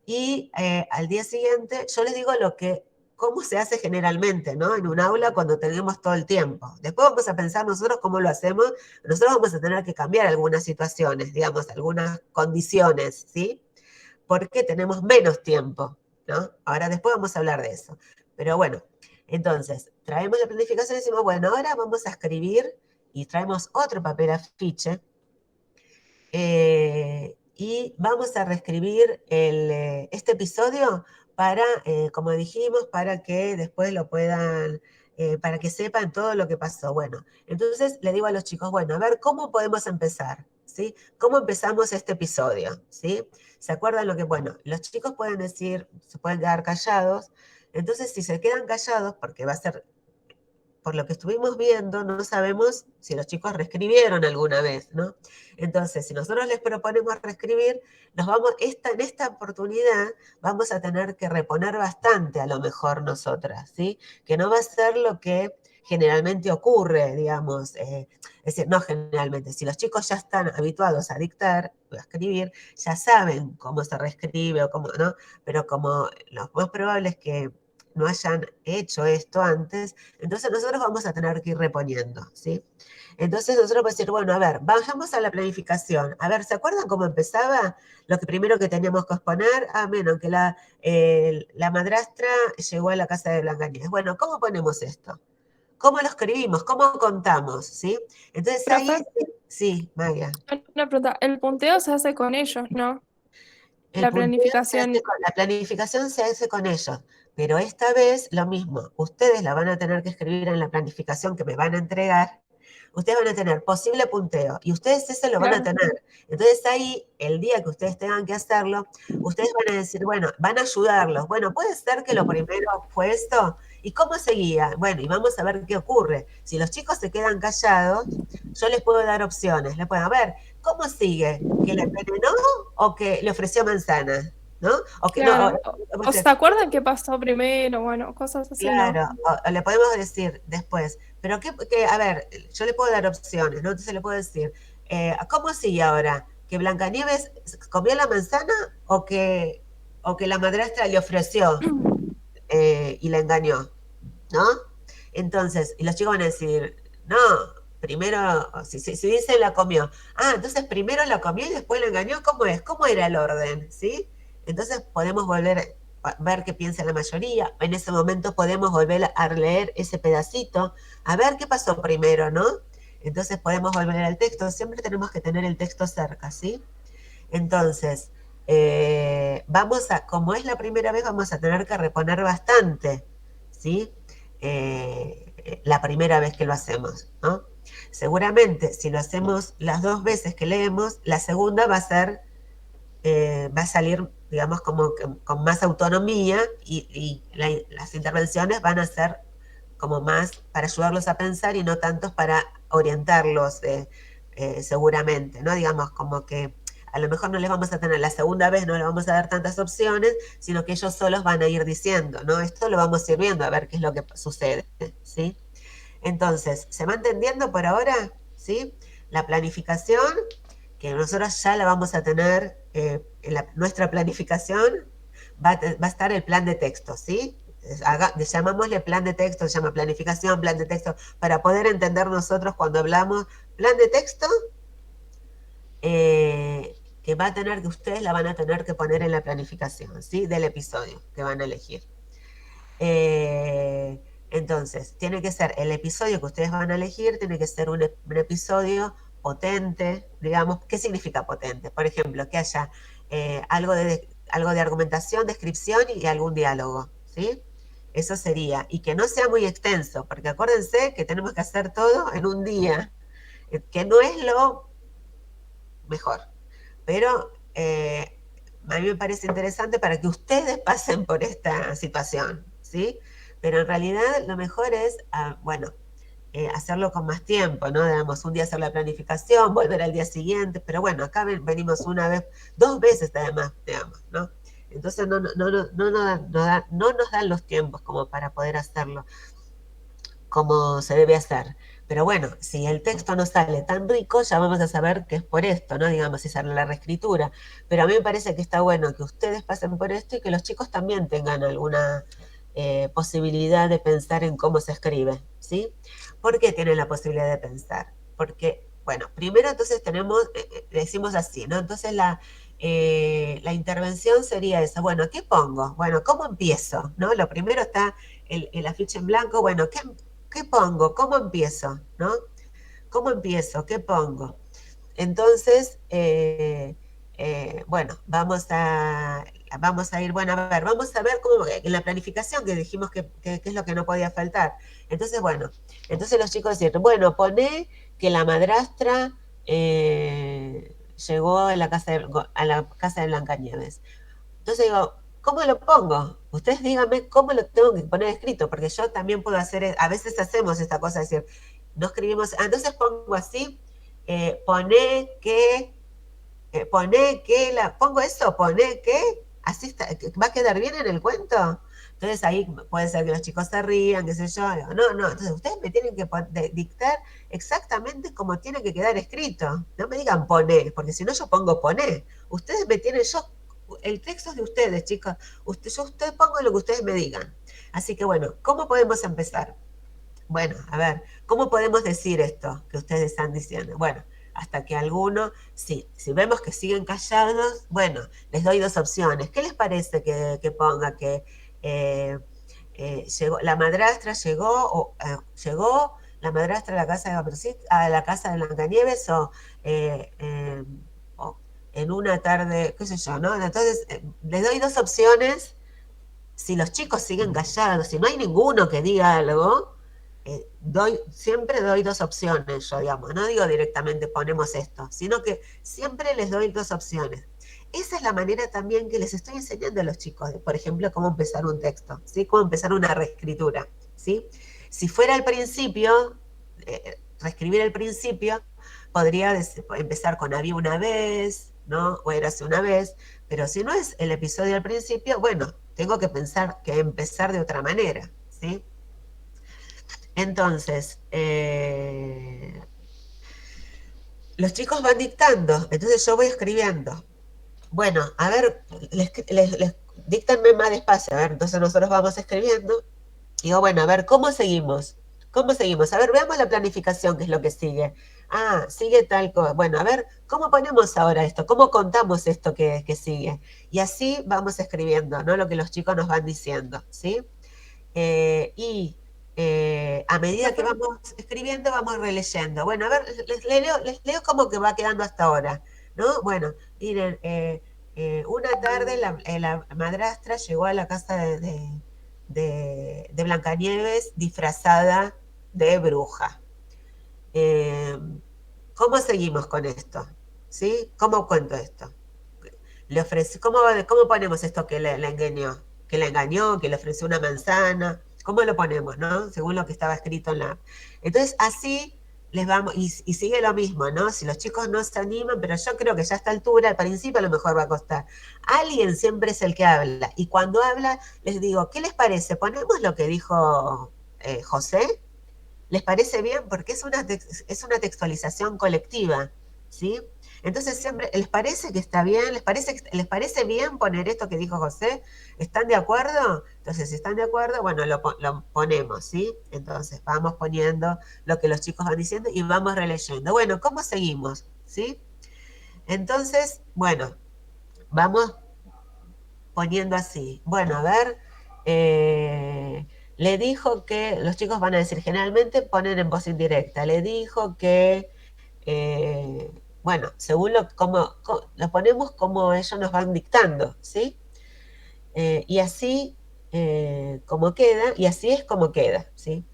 Y al día siguiente yo les digo cómo se hace generalmente, ¿no? En un aula cuando tenemos todo el tiempo. Después vamos a pensar nosotros cómo lo hacemos. Nosotros vamos a tener que cambiar algunas situaciones, digamos, algunas condiciones, ¿sí? Porque tenemos menos tiempo, ¿no? Ahora después vamos a hablar de eso. Pero bueno, entonces, traemos la planificación y decimos, bueno, ahora vamos a escribir y traemos otro papel afiche y vamos a reescribir este episodio para, como dijimos, para que después lo puedan, para que sepan todo lo que pasó. Bueno, entonces le digo a los chicos, bueno, a ver, ¿cómo podemos empezar? ¿Sí? ¿Cómo empezamos este episodio? ¿Sí? ¿Se acuerdan lo que, bueno, los chicos pueden decir, se pueden quedar callados, entonces si se quedan callados, porque va a ser por lo que estuvimos viendo, no sabemos si los chicos reescribieron alguna vez, ¿no? Entonces, si nosotros les proponemos reescribir, en esta oportunidad vamos a tener que reponer bastante a lo mejor nosotras, ¿sí? Que no va a ser lo que generalmente ocurre, digamos, es decir, no generalmente, si los chicos ya están habituados a dictar o a escribir, ya saben cómo se reescribe o cómo, ¿no? Pero como lo más probable es que no hayan hecho esto antes, entonces nosotros vamos a tener que ir reponiendo, ¿sí? Entonces nosotros vamos a decir, bueno, a ver, bajamos a la planificación. A ver, ¿se acuerdan cómo empezaba? Lo que primero que teníamos que exponer, menos que la madrastra llegó a la casa de Blancanieves. Bueno, ¿cómo ponemos esto? ¿Cómo lo escribimos? ¿Cómo contamos? ¿Sí? Entonces ahí, Profe, sí, Maya. una pregunta. El punteo se hace con ellos, ¿no? El La punteo planificación. la planificación se hace con ellos, pero esta vez lo mismo. Ustedes la van a tener que escribir en la planificación que me van a entregar, ustedes van a tener posible punteo y ustedes ese lo van a Claro. tener. Entonces ahí, el día que ustedes tengan que hacerlo, ustedes van a decir, bueno, van a ayudarlos. Bueno, puede ser que lo primero fue esto. ¿Y cómo seguía? Bueno, y vamos a ver qué ocurre. Si los chicos se quedan callados, yo les puedo dar opciones. Les puedo, a ver, ¿cómo sigue? ¿Que le envenenó o que le ofreció manzana? ¿No? O que no, Claro. O se acuerdan qué pasó primero, bueno, cosas así, ¿no? claro, o le podemos decir después, pero a ver, yo le puedo dar opciones, ¿no? Entonces le puedo decir, ¿cómo sigue ahora? ¿Que Blancanieves comió la manzana o que la madrastra le ofreció y la engañó? ¿No? Entonces, y los chicos van a decir, no, primero, si dice la comió, entonces primero la comió y después la engañó, ¿cómo es? ¿Cómo era el orden? ¿Sí? Entonces podemos volver a ver qué piensa la mayoría, en ese momento podemos volver a leer ese pedacito, a ver qué pasó primero, ¿no? Entonces podemos volver al texto, siempre tenemos que tener el texto cerca, ¿sí? Entonces, como es la primera vez, vamos a tener que reponer bastante, ¿sí? La primera vez que lo hacemos, ¿no? Seguramente, si lo hacemos las 2 veces que leemos, la segunda va a salir, digamos, como con más autonomía y las intervenciones van a ser como más para ayudarlos a pensar y no tantos para orientarlos seguramente, ¿no? Digamos, como que a lo mejor no les vamos a tener la segunda vez, no les vamos a dar tantas opciones, sino que ellos solos van a ir diciendo, ¿no? Esto lo vamos a ir viendo a ver qué es lo que sucede, ¿sí? Entonces, ¿se va entendiendo por ahora? ¿Sí? La planificación, que nosotros ya la vamos a tener, nuestra planificación va a estar el plan de texto, ¿sí? Llamámosle plan de texto, se llama planificación, plan de texto, para poder entender nosotros cuando hablamos plan de texto, que va a tener que ustedes la van a tener que poner en la planificación, ¿sí? Del episodio que van a elegir. Entonces, tiene que ser el episodio que ustedes van a elegir, tiene que ser un episodio potente, digamos. ¿Qué significa potente? Por ejemplo, que haya algo de argumentación, descripción y algún diálogo, ¿sí? Eso sería. Y que no sea muy extenso, porque acuérdense que tenemos que hacer todo en un día, que no es lo mejor. Pero a mí me parece interesante para que ustedes pasen por esta situación, ¿sí? Pero en realidad lo mejor es, hacerlo con más tiempo, ¿no? Digamos, un día hacer la planificación, volver al día siguiente, pero bueno, acá venimos una vez, 2 veces además, digamos, ¿no? Entonces no nos dan los tiempos como para poder hacerlo como se debe hacer. Pero bueno, si el texto no sale tan rico, ya vamos a saber que es por esto, ¿no? Digamos, si sale la reescritura. Pero a mí me parece que está bueno que ustedes pasen por esto y que los chicos también tengan alguna posibilidad de pensar en cómo se escribe, ¿sí? ¿Por qué tienen la posibilidad de pensar? Porque, bueno, primero entonces decimos así, ¿no? Entonces la intervención sería esa, bueno, ¿qué pongo? Bueno, ¿cómo empiezo? ¿No? Lo primero está el afiche en blanco, bueno, ¿qué pongo? ¿Cómo empiezo? ¿No? ¿Cómo empiezo? ¿Qué pongo? Entonces, bueno, vamos a ir, bueno, a ver, vamos a ver cómo, en la planificación que dijimos que es lo que no podía faltar. Entonces, bueno, entonces los chicos decían, bueno, poné que la madrastra llegó a la casa de Blancanieves. Entonces digo, ¿cómo lo pongo? Ustedes díganme cómo lo tengo que poner escrito, porque yo también puedo hacer, a veces hacemos esta cosa, es decir, no escribimos, entonces pongo así, pongo eso, poné que, así está, va a quedar bien en el cuento. Entonces ahí puede ser que los chicos se rían, qué sé yo. No, entonces ustedes me tienen que dictar exactamente cómo tiene que quedar escrito. No me digan poné, porque si no yo pongo poné. Ustedes me tienen, el texto es de ustedes, chicos. Yo pongo lo que ustedes me digan. Así que bueno, ¿cómo podemos empezar? Bueno, a ver, ¿cómo podemos decir esto que ustedes están diciendo? Bueno, hasta que alguno, si vemos que siguen callados, bueno, les doy 2 opciones. ¿Qué les parece que ponga que la madrastra llegó la madrastra a la casa de Blancanieves o en una tarde, qué sé yo, ¿no? Entonces, les doy 2 opciones. Si los chicos siguen callados, si no hay ninguno que diga algo, siempre doy dos opciones, yo digamos, no digo directamente ponemos esto, sino que siempre les doy dos opciones. Esa es la manera también que les estoy enseñando a los chicos, por ejemplo, cómo empezar un texto, ¿sí? Cómo empezar una reescritura, ¿sí? Si fuera al principio, reescribir el principio, podría empezar con había una vez, ¿no? O érase una vez, pero si no es el episodio al principio, bueno, tengo que empezar de otra manera, ¿sí? Entonces, los chicos van dictando, entonces yo voy escribiendo. Bueno, a ver, díctanme más despacio, a ver, entonces nosotros vamos escribiendo. Digo, bueno, a ver, ¿cómo seguimos? ¿Cómo seguimos? A ver, veamos la planificación, que es lo que sigue. Ah, sigue tal cosa. Bueno, a ver, ¿cómo ponemos ahora esto? ¿Cómo contamos esto que sigue? Y así vamos escribiendo, ¿no? Lo que los chicos nos van diciendo, ¿sí? A medida que vamos escribiendo, vamos releyendo. Bueno, a ver, les leo cómo que va quedando hasta ahora, ¿no? Bueno, miren, una tarde la madrastra llegó a la casa de Blancanieves disfrazada de bruja. ¿Cómo seguimos con esto? ¿Sí? ¿Cómo cuento esto? Le ofrece, ¿cómo ponemos esto que la engañó? Que la engañó, que le ofreció una manzana. ¿Cómo lo ponemos, no? Según lo que estaba escrito en la... Entonces, así les vamos, y sigue lo mismo, ¿no? Si los chicos no se animan, pero yo creo que ya a esta altura, al principio a lo mejor va a costar. Alguien siempre es el que habla, y cuando habla, les digo, ¿qué les parece? ¿Ponemos lo que dijo José? ¿Les parece bien? Porque es una textualización colectiva, ¿sí? Entonces siempre, ¿les parece que está bien? ¿Les parece bien poner esto que dijo José? ¿Están de acuerdo? Entonces, si están de acuerdo, bueno, lo ponemos, ¿sí? Entonces, vamos poniendo lo que los chicos van diciendo y vamos releyendo. Bueno, ¿cómo seguimos? ¿Sí? Entonces, bueno, vamos poniendo así. Bueno, a ver, le dijo que, los chicos van a decir, generalmente ponen en voz indirecta, le dijo que, bueno, según lo ponemos como ellos nos van dictando, ¿sí? Y así como queda, y así es como queda, ¿sí?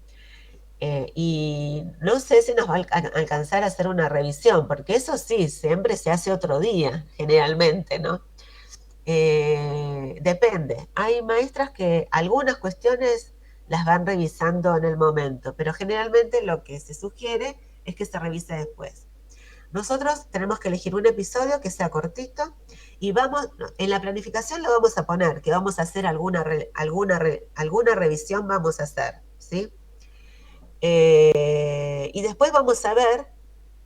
Y no sé si nos va a alcanzar a hacer una revisión, porque eso sí, siempre se hace otro día, generalmente, ¿no? Depende. Hay maestras que algunas cuestiones las van revisando en el momento, pero generalmente lo que se sugiere es que se revise después. Nosotros tenemos que elegir un episodio que sea cortito y en la planificación lo vamos a poner, que vamos a hacer alguna revisión, vamos a hacer, ¿sí? Y después vamos a ver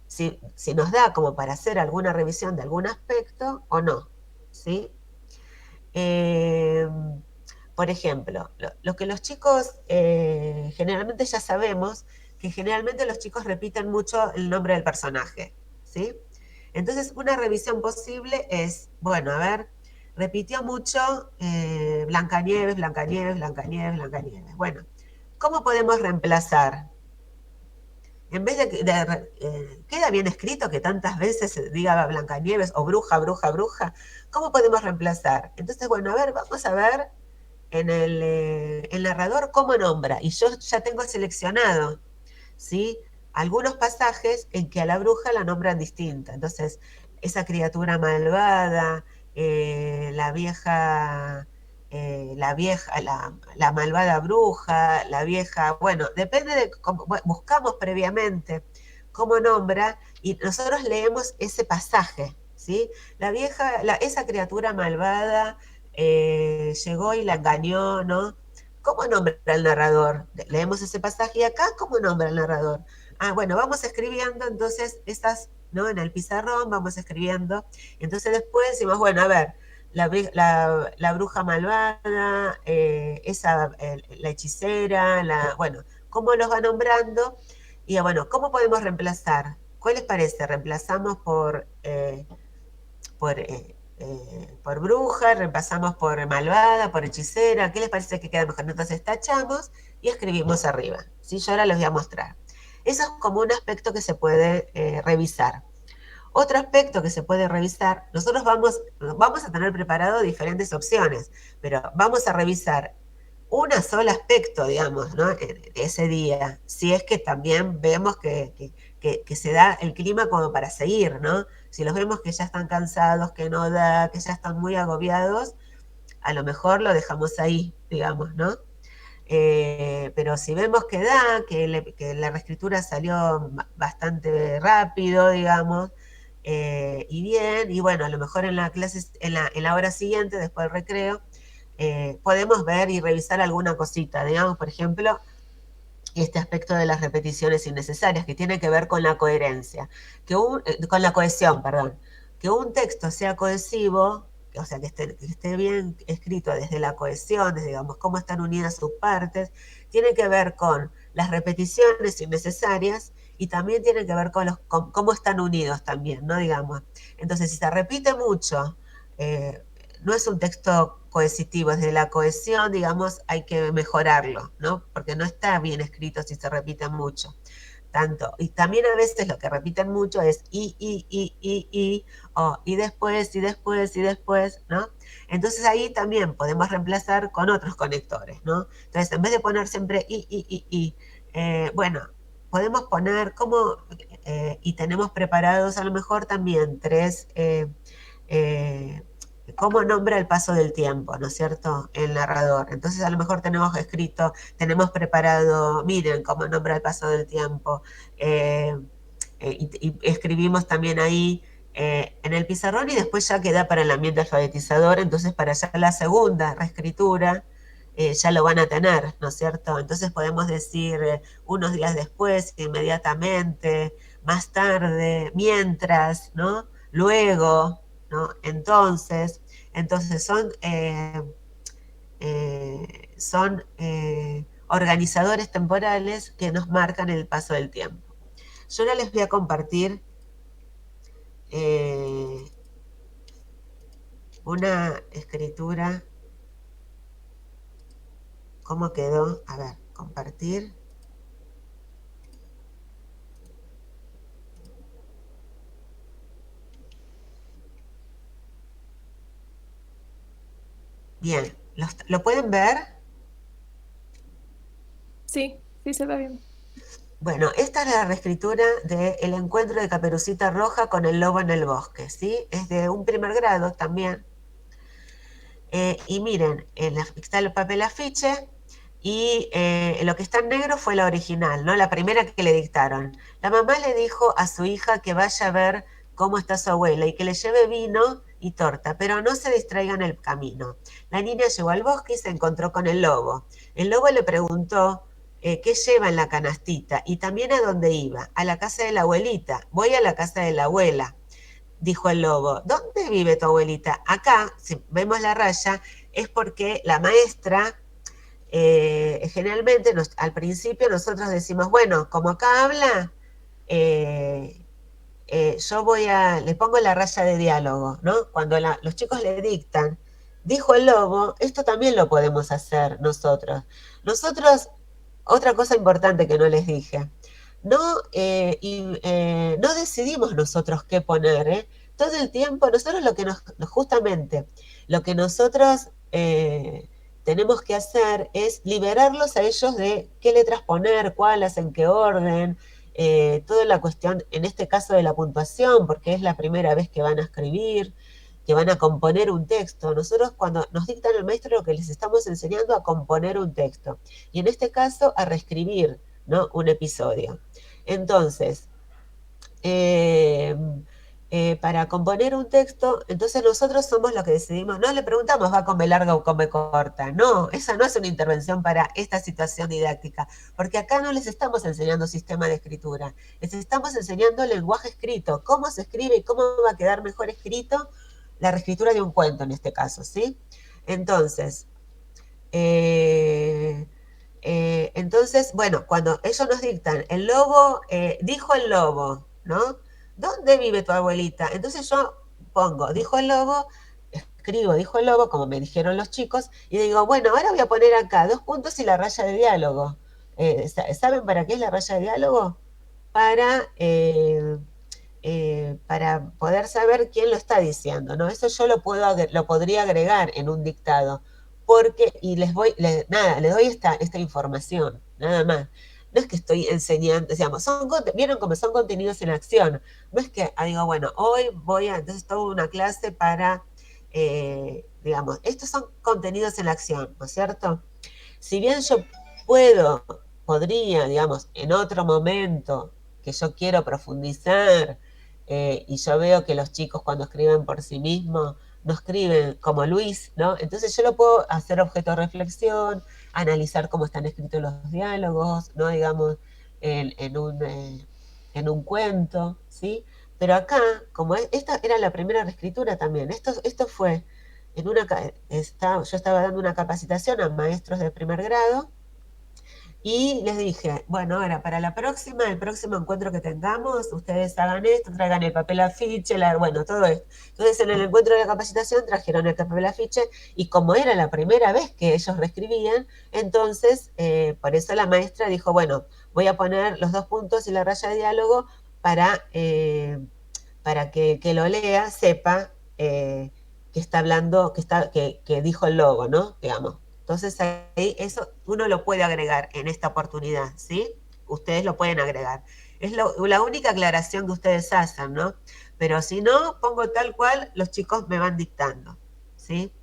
si nos da como para hacer alguna revisión de algún aspecto o no, ¿sí? Por ejemplo, lo que los chicos generalmente ya sabemos, que generalmente los chicos repiten mucho el nombre del personaje, ¿sí? Entonces, una revisión posible es, bueno, a ver, repitió mucho Blancanieves, Blancanieves, Blancanieves, Blancanieves. Bueno, ¿cómo podemos reemplazar? En vez queda bien escrito que tantas veces se diga Blancanieves o bruja, bruja, bruja. ¿Cómo podemos reemplazar? Entonces, bueno, a ver, vamos a ver en el narrador cómo nombra. Y yo ya tengo seleccionado, ¿sí? Algunos pasajes en que a la bruja la nombran distinta. Entonces, esa criatura malvada, la malvada bruja, la vieja, bueno, depende de cómo buscamos previamente cómo nombra y nosotros leemos ese pasaje, ¿sí? Esa criatura malvada llegó y la engañó, ¿no? ¿Cómo nombra el narrador? Leemos ese pasaje y acá, ¿cómo nombra el narrador? Ah, bueno, vamos escribiendo, entonces, ¿no? En el pizarrón vamos escribiendo. Entonces después decimos, bueno, a ver, la bruja malvada, la hechicera, bueno, ¿cómo los va nombrando? Y bueno, ¿cómo podemos reemplazar? ¿Cuál les parece? ¿Reemplazamos por bruja, reemplazamos por malvada, por hechicera? ¿Qué les parece que queda mejor? Entonces tachamos y escribimos arriba. ¿Sí? Yo ahora les voy a mostrar. Eso es como un aspecto que se puede revisar. Otro aspecto que se puede revisar, nosotros vamos a tener preparado diferentes opciones, pero vamos a revisar un solo aspecto, digamos, ¿no? Ese día, si es que también vemos que se da el clima como para seguir, ¿no? Si los vemos que ya están cansados, que no da, que ya están muy agobiados, a lo mejor lo dejamos ahí, digamos, ¿no? Pero si vemos que da, que la reescritura salió bastante rápido, digamos, y bien, y bueno, a lo mejor en la clase, en la hora siguiente, después del recreo, podemos ver y revisar alguna cosita, digamos, por ejemplo, este aspecto de las repeticiones innecesarias, que tiene que ver con la coherencia, con la cohesión, perdón. Que un texto sea cohesivo, o sea, que esté bien escrito desde la cohesión, desde, digamos, cómo están unidas sus partes, tiene que ver con las repeticiones innecesarias y también tiene que ver con cómo están unidos también, ¿no? Digamos. Entonces, si se repite mucho, no es un texto cohesitivo, desde la cohesión, digamos, hay que mejorarlo, ¿no? Porque no está bien escrito si se repite mucho. Tanto, y también a veces lo que repiten mucho es o y después, y después, y después, ¿no? Entonces ahí también podemos reemplazar con otros conectores, ¿no? Entonces, en vez de poner siempre bueno, podemos poner y tenemos preparados a lo mejor también tres, cómo nombra el paso del tiempo, ¿no es cierto?, el narrador. Entonces a lo mejor tenemos preparado, miren cómo nombra el paso del tiempo, y escribimos también ahí en el pizarrón y después ya queda para el ambiente alfabetizador, entonces para ya la segunda reescritura ya lo van a tener, ¿no es cierto? Entonces podemos decir unos días después, inmediatamente, más tarde, mientras, ¿no? Luego, ¿no? Entonces son organizadores temporales que nos marcan el paso del tiempo. Yo ahora les voy a compartir una escritura. ¿Cómo quedó? A ver, compartir. Bien, ¿lo pueden ver? Sí, sí se ve bien. Bueno, esta es la reescritura de El encuentro de Caperucita Roja con el lobo en el bosque, ¿sí? Es de un primer grado también. Y miren, está el papel afiche y lo que está en negro fue la original, ¿no? La primera que le dictaron. La mamá le dijo a su hija que vaya a ver cómo está su abuela y que le lleve vino y torta, pero no se distraiga en el camino. La niña llegó al bosque y se encontró con el lobo. El lobo le preguntó qué lleva en la canastita y también a dónde iba. A la casa de la abuelita. Voy a la casa de la abuela, dijo el lobo. ¿Dónde vive tu abuelita? Acá, si vemos la raya, es porque la maestra, generalmente al principio nosotros decimos, bueno, como acá habla, yo le pongo la raya de diálogo, ¿no? Cuando los chicos le dictan, dijo el lobo, esto también lo podemos hacer nosotros. Nosotros, otra cosa importante que no les dije, no decidimos nosotros qué poner, ¿eh? Todo el tiempo, nosotros justamente, lo que nosotros tenemos que hacer es liberarlos a ellos de qué letras poner, cuáles, en qué orden, toda la cuestión, en este caso de la puntuación, porque es la primera vez que van a escribir, que van a componer un texto. Nosotros cuando nos dictan el maestro lo que les estamos enseñando a componer un texto, y en este caso a reescribir, ¿no?, un episodio. Entonces, para componer un texto, entonces nosotros somos los que decidimos, no le preguntamos va con B larga o con B corta, no, esa no es una intervención para esta situación didáctica, porque acá no les estamos enseñando sistema de escritura, les estamos enseñando lenguaje escrito, cómo se escribe y cómo va a quedar mejor escrito la reescritura de un cuento en este caso, ¿sí? Entonces, bueno, cuando ellos nos dictan, el lobo, dijo el lobo, ¿no? ¿Dónde vive tu abuelita? Entonces yo pongo, dijo el lobo, escribo, dijo el lobo, como me dijeron los chicos, y digo, bueno, ahora voy a poner acá 2 puntos y la raya de diálogo. ¿Saben para qué es la raya de diálogo? Para poder saber quién lo está diciendo, ¿no? Eso yo lo podría agregar en un dictado. porque, y les doy esta información, nada más. No es que estoy enseñando, digamos, vieron cómo son contenidos en acción. No es que digo, bueno, hoy entonces toda una clase para, digamos, estos son contenidos en acción, ¿no es cierto? Si bien yo podría, digamos, en otro momento que yo quiero profundizar, y yo veo que los chicos cuando escriben por sí mismos no escriben como Luis, ¿no? Entonces yo lo puedo hacer objeto de reflexión, analizar cómo están escritos los diálogos, ¿no? Digamos, en un cuento, ¿sí? Pero acá, como esta era la primera reescritura también, esto fue yo estaba dando una capacitación a maestros de primer grado, y les dije, bueno, ahora para el próximo encuentro que tengamos, ustedes hagan esto, traigan el papel afiche, bueno, todo esto. Entonces en el encuentro de la capacitación trajeron el papel afiche, y como era la primera vez que ellos reescribían, entonces por eso la maestra dijo, bueno, voy a poner los 2 puntos y la raya de diálogo para que lo lea, sepa que está hablando, que dijo el logo, ¿no? Digamos. Entonces ahí eso uno lo puede agregar en esta oportunidad, ¿sí? Ustedes lo pueden agregar. Es la única aclaración que ustedes hacen, ¿no? Pero si no, pongo tal cual, los chicos me van dictando, ¿sí?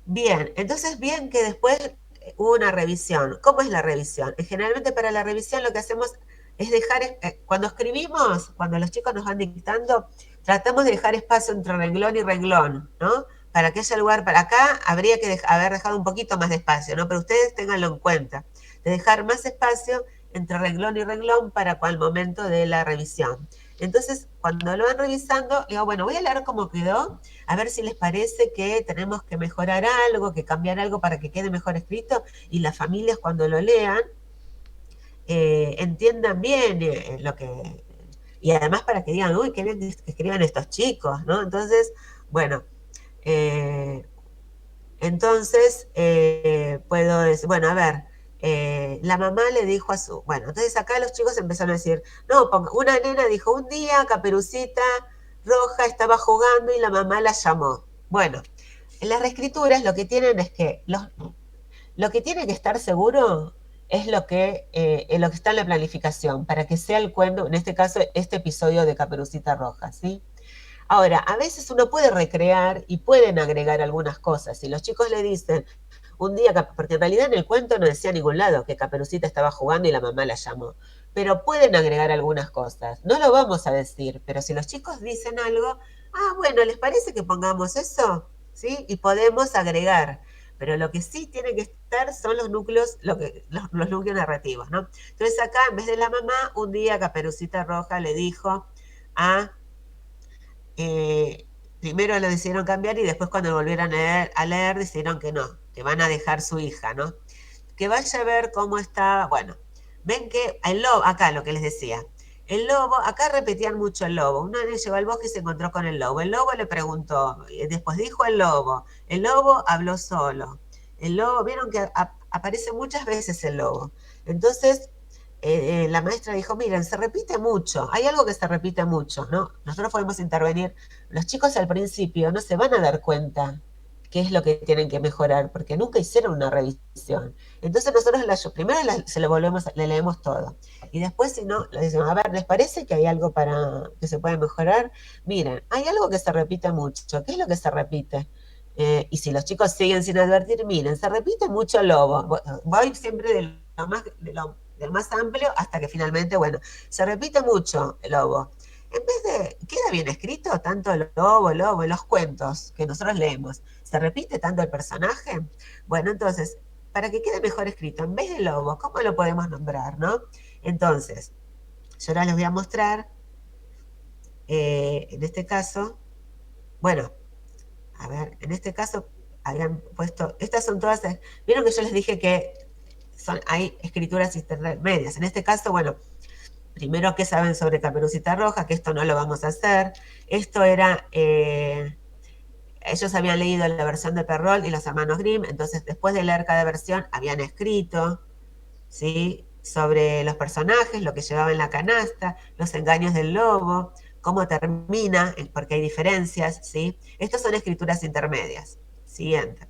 Bien, entonces bien que después hubo una revisión. ¿Cómo es la revisión? Generalmente para la revisión lo que hacemos es dejar, cuando escribimos, cuando los chicos nos van dictando, tratamos de dejar espacio entre renglón y renglón, ¿no? Para que haya lugar, para acá habría que haber dejado un poquito más de espacio, ¿no? Pero ustedes ténganlo en cuenta, de dejar más espacio entre renglón y renglón para el momento de la revisión. Entonces, cuando lo van revisando, digo, bueno, voy a leer cómo quedó, a ver si les parece que tenemos que mejorar algo, que cambiar algo para que quede mejor escrito, y las familias cuando lo lean entiendan bien lo que... Y además para que digan, uy, qué bien que escriban estos chicos, ¿no? Entonces, bueno, puedo decir, bueno, a ver, la mamá le dijo bueno, entonces acá los chicos empezaron a decir, no, una nena dijo, un día Caperucita Roja estaba jugando y la mamá la llamó. Bueno, en las reescrituras lo que tienen es que lo que tiene que estar seguro es lo que está en la planificación, para que sea el cuento, en este caso, este episodio de Caperucita Roja, ¿sí? Ahora, a veces uno puede recrear y pueden agregar algunas cosas. Si los chicos le dicen un día, porque en realidad en el cuento no decía a ningún lado que Caperucita estaba jugando y la mamá la llamó, pero pueden agregar algunas cosas. No lo vamos a decir, pero si los chicos dicen algo, bueno, ¿les parece que pongamos eso? ¿Sí? Y podemos agregar. Pero lo que sí tiene que estar son los núcleos, los núcleos narrativos, ¿no? Entonces acá, en vez de la mamá, un día Caperucita Roja le dijo primero lo decidieron cambiar, y después cuando volvieron a leer decidieron que no, que van a dejar su hija, ¿no? Que vaya a ver cómo está, bueno, ven que el lobo, acá lo que les decía, el lobo, acá repetían mucho el lobo. Una vez llegó al bosque y se encontró con el lobo le preguntó, y después dijo el lobo habló solo, el lobo, vieron que aparece muchas veces el lobo. Entonces la maestra dijo, miren, se repite mucho, hay algo que se repite mucho, ¿no? Nosotros podemos intervenir. Los chicos al principio no se van a dar cuenta qué es lo que tienen que mejorar, porque nunca hicieron una revisión. Entonces nosotros primero le leemos todo, y después si no, le decimos, a ver, ¿les parece que hay algo para que se pueda mejorar? Miren, hay algo que se repite mucho, ¿qué es lo que se repite? Y si los chicos siguen sin advertir, miren, se repite mucho lobo. Voy siempre del más amplio hasta que finalmente, bueno, se repite mucho el lobo. En vez de, queda bien escrito tanto el lobo, en los cuentos que nosotros leemos, ¿se repite tanto el personaje? Bueno, entonces, para que quede mejor escrito, en vez de lobo, ¿cómo lo podemos nombrar, no? Entonces, yo ahora les voy a mostrar, en este caso, bueno, a ver, en este caso habían puesto, estas son todas, vieron que yo les dije que hay escrituras intermedias. En este caso, bueno, primero, ¿qué saben sobre Caperucita Roja? Que esto no lo vamos a hacer. Esto era, ellos habían leído la versión de Perrault y los hermanos Grimm, entonces después de leer cada versión habían escrito, ¿sí?, sobre los personajes, lo que llevaba en la canasta, los engaños del lobo, cómo termina, porque hay diferencias, ¿sí? Estas son escrituras intermedias. Siguiente.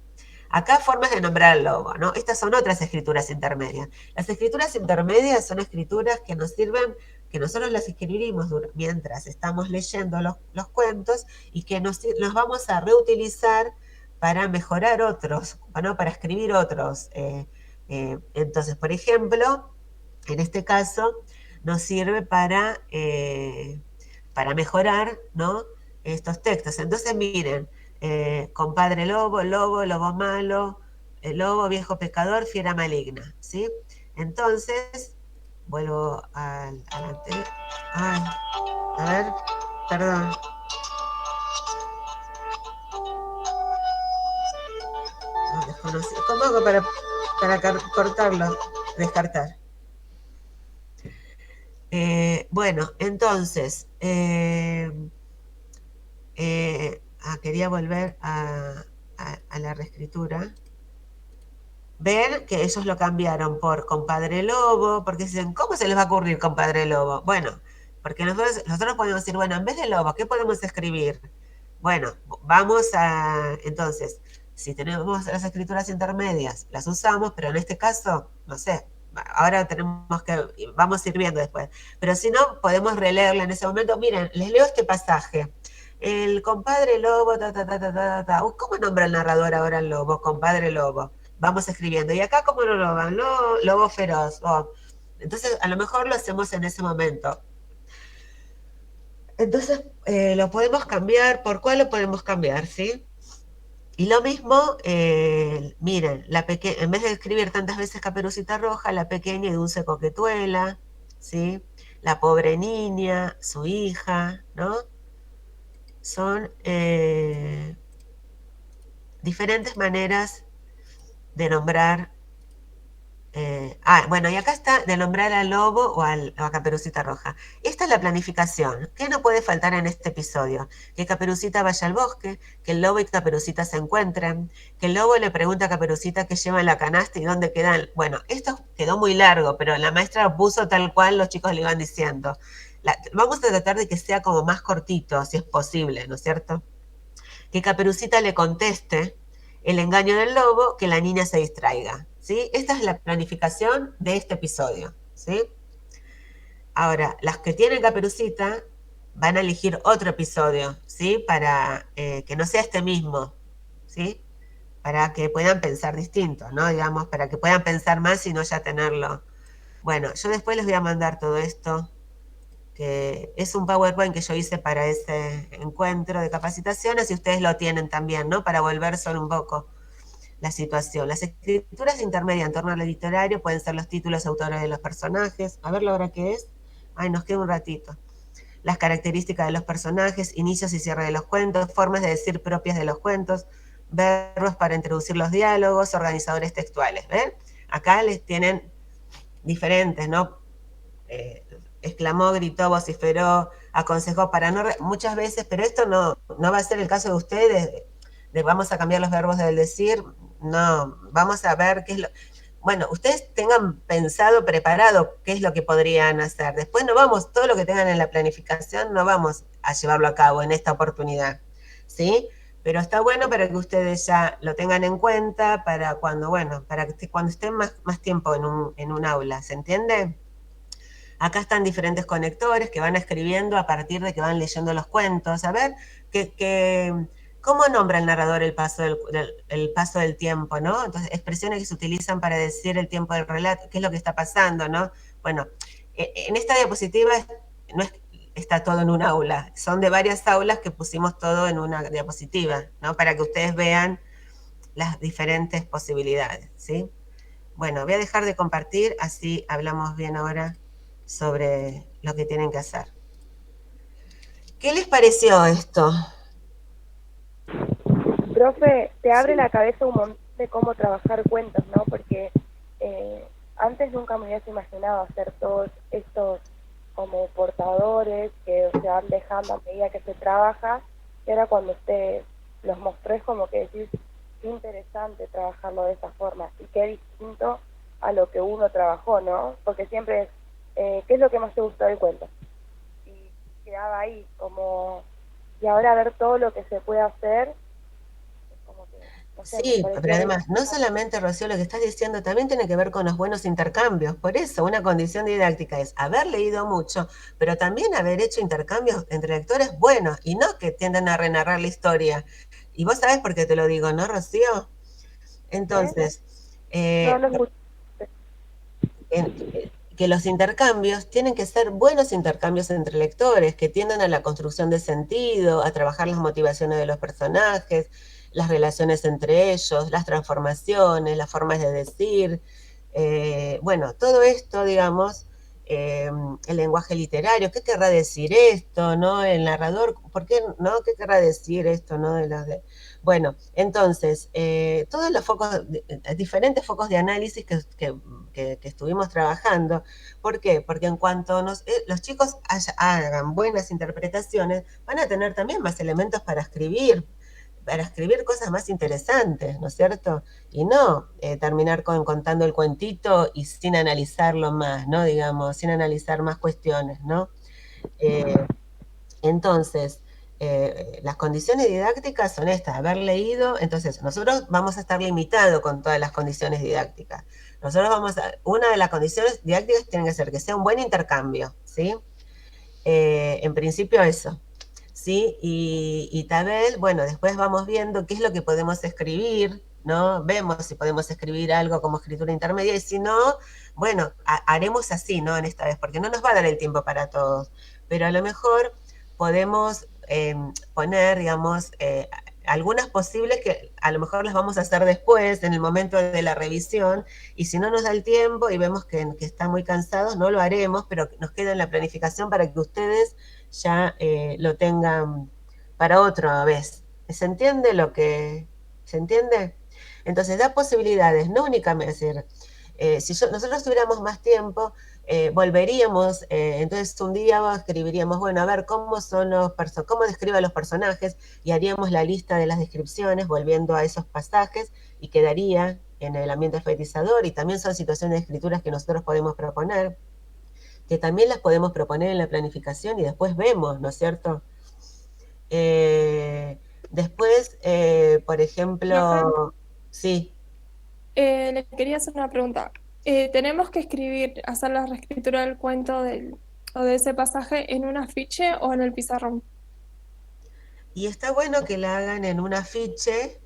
Acá formas de nombrar al lobo, ¿no? Estas son otras escrituras intermedias. Las escrituras intermedias son escrituras que nos sirven, que nosotros las escribimos mientras estamos leyendo los cuentos y que nos vamos a reutilizar para mejorar otros, ¿no? Para escribir otros. Entonces, por ejemplo, en este caso, nos sirve para mejorar, ¿no? Estos textos. Entonces, miren, compadre lobo, lobo malo, el lobo viejo pecador, fiera maligna, ¿sí? Entonces, vuelvo al anterior. Ay, a ver, perdón. No, desconocí. ¿Cómo hago para cortarlo? Descartar. Bueno, entonces, quería volver a la reescritura. Ven que ellos lo cambiaron por compadre lobo, porque dicen, ¿cómo se les va a ocurrir compadre lobo? Bueno, porque nosotros podemos decir, bueno, en vez de lobo, ¿qué podemos escribir? Bueno, entonces, si tenemos las escrituras intermedias, las usamos, pero en este caso, no sé, ahora vamos a ir viendo después. Pero si no, podemos releerla en ese momento. Miren, les leo este pasaje. El compadre lobo, ¿cómo nombra el narrador ahora el lobo? Compadre lobo. Vamos escribiendo. Y acá, ¿cómo lo van? Lobo feroz. Oh. Entonces, a lo mejor lo hacemos en ese momento. Entonces, lo podemos cambiar. ¿Por cuál lo podemos cambiar? ¿Sí? Y lo mismo, miren, en vez de escribir tantas veces Caperucita Roja, la pequeña y dulce coquetuela, ¿sí? La pobre niña, su hija, ¿no? Son diferentes maneras de nombrar. Bueno, y acá está de nombrar al lobo o a Caperucita Roja. Esta es la planificación. ¿Qué no puede faltar en este episodio? Que Caperucita vaya al bosque, que el lobo y Caperucita se encuentren, que el lobo le pregunta a Caperucita qué lleva en la canasta y dónde quedan. Bueno, esto quedó muy largo, pero la maestra lo puso tal cual los chicos le iban diciendo. Vamos a tratar de que sea como más cortito, si es posible, ¿no es cierto? Que Caperucita le conteste el engaño del lobo, que la niña se distraiga, ¿sí? Esta es la planificación de este episodio, ¿sí? Ahora, las que tienen Caperucita van a elegir otro episodio, ¿sí? Para que no sea este mismo, ¿sí? Para que puedan pensar distinto, ¿no? Digamos, para que puedan pensar más y no ya tenerlo. Bueno, yo después les voy a mandar todo esto, que es un PowerPoint que yo hice para ese encuentro de capacitaciones y ustedes lo tienen también, ¿no? Para volver solo un poco la situación. Las escrituras intermedias en torno al literario pueden ser los títulos autores de los personajes. A ver la hora que es. Ay, nos queda un ratito. Las características de los personajes, inicios y cierre de los cuentos, formas de decir propias de los cuentos, verbos para introducir los diálogos, organizadores textuales. ¿Ven? Acá les tienen diferentes, ¿no? Exclamó, gritó, vociferó, aconsejó, muchas veces, pero esto no va a ser el caso de ustedes, de vamos a cambiar los verbos del decir, no, vamos a ver qué es lo... Bueno, ustedes tengan pensado, preparado qué es lo que podrían hacer. Después todo lo que tengan en la planificación, no vamos a llevarlo a cabo en esta oportunidad, ¿sí? Pero está bueno para que ustedes ya lo tengan en cuenta para cuando estén más tiempo en un aula, ¿se entiende? Acá están diferentes conectores que van escribiendo a partir de que van leyendo los cuentos. A ver, ¿cómo nombra el narrador el paso del tiempo, ¿no? Entonces, expresiones que se utilizan para decir el tiempo del relato, qué es lo que está pasando, ¿no? Bueno, en esta diapositiva no está todo en un aula, son de varias aulas que pusimos todo en una diapositiva, ¿no? Para que ustedes vean las diferentes posibilidades, ¿sí? Bueno, voy a dejar de compartir, así hablamos bien ahora sobre lo que tienen que hacer. ¿Qué les pareció esto? Profe, te abre la cabeza un montón de cómo trabajar cuentos, ¿no? Porque antes nunca me hubiese imaginado hacer todos estos como portadores que se van dejando a medida que se trabaja, y ahora cuando usted los mostró es como que decís, qué interesante trabajarlo de esa forma, y qué distinto a lo que uno trabajó, ¿no? Porque siempre es, ¿qué es lo que más te gustó del cuento? Y quedaba ahí, como, y ahora ver todo lo que se puede hacer, es como que... O sea, me Sí, pareció pero re además, no interesante. solamente, Rocío, lo que estás diciendo también tiene que ver con los buenos intercambios. Por eso, una condición didáctica es haber leído mucho, pero también haber hecho intercambios entre lectores buenos y no que tiendan a renarrar la historia. Y vos sabés por qué te lo digo, ¿no, Rocío? ¿Eh? Entonces, No eh, lo escuché. que los intercambios tienen que ser buenos intercambios entre lectores, que tiendan a la construcción de sentido, a trabajar las motivaciones de los personajes, las relaciones entre ellos, las transformaciones, las formas de decir. Bueno, todo esto, digamos, el lenguaje literario, ¿qué querrá decir esto, no? El narrador, ¿por qué, no? ¿Qué querrá decir esto, no? Bueno, entonces, todos los focos, diferentes focos de análisis que estuvimos trabajando. ¿Por qué? Porque en cuanto los chicos hagan buenas interpretaciones, van a tener también más elementos para escribir cosas más interesantes, ¿no es cierto? Y no terminar contando el cuentito y sin analizarlo más, ¿no? Digamos, sin analizar más cuestiones, ¿no? Eh, entonces, las condiciones didácticas son estas, haber leído, entonces nosotros vamos a estar limitados con todas las condiciones didácticas. Una de las condiciones didácticas tiene que ser que sea un buen intercambio, ¿sí? En principio eso, ¿sí? Y Tabel, bueno, después vamos viendo qué es lo que podemos escribir, ¿no? Vemos si podemos escribir algo como escritura intermedia y si no, bueno, haremos así, ¿no? En esta vez, porque no nos va a dar el tiempo para todos, pero a lo mejor podemos poner, digamos, algunas posibles que a lo mejor las vamos a hacer después, en el momento de la revisión, y si no nos da el tiempo y vemos que están muy cansados, no lo haremos, pero nos queda en la planificación para que ustedes ya lo tengan para otra vez. ¿Se entiende lo que... ¿Se entiende? Entonces da posibilidades, no únicamente, es decir, si nosotros tuviéramos más tiempo, volveríamos, entonces un día escribiríamos, bueno, a ver cómo describe a los personajes y haríamos la lista de las descripciones volviendo a esos pasajes y quedaría en el ambiente alfabetizador y también son situaciones de escrituras que nosotros podemos proponer, que también las podemos proponer en la planificación y después vemos, ¿no es cierto? Después, por Profe, ejemplo, sí. le quería hacer una pregunta. ¿Tenemos que escribir, hacer la reescritura del cuento o de ese pasaje en un afiche o en el pizarrón? Y está bueno que la hagan en un afiche,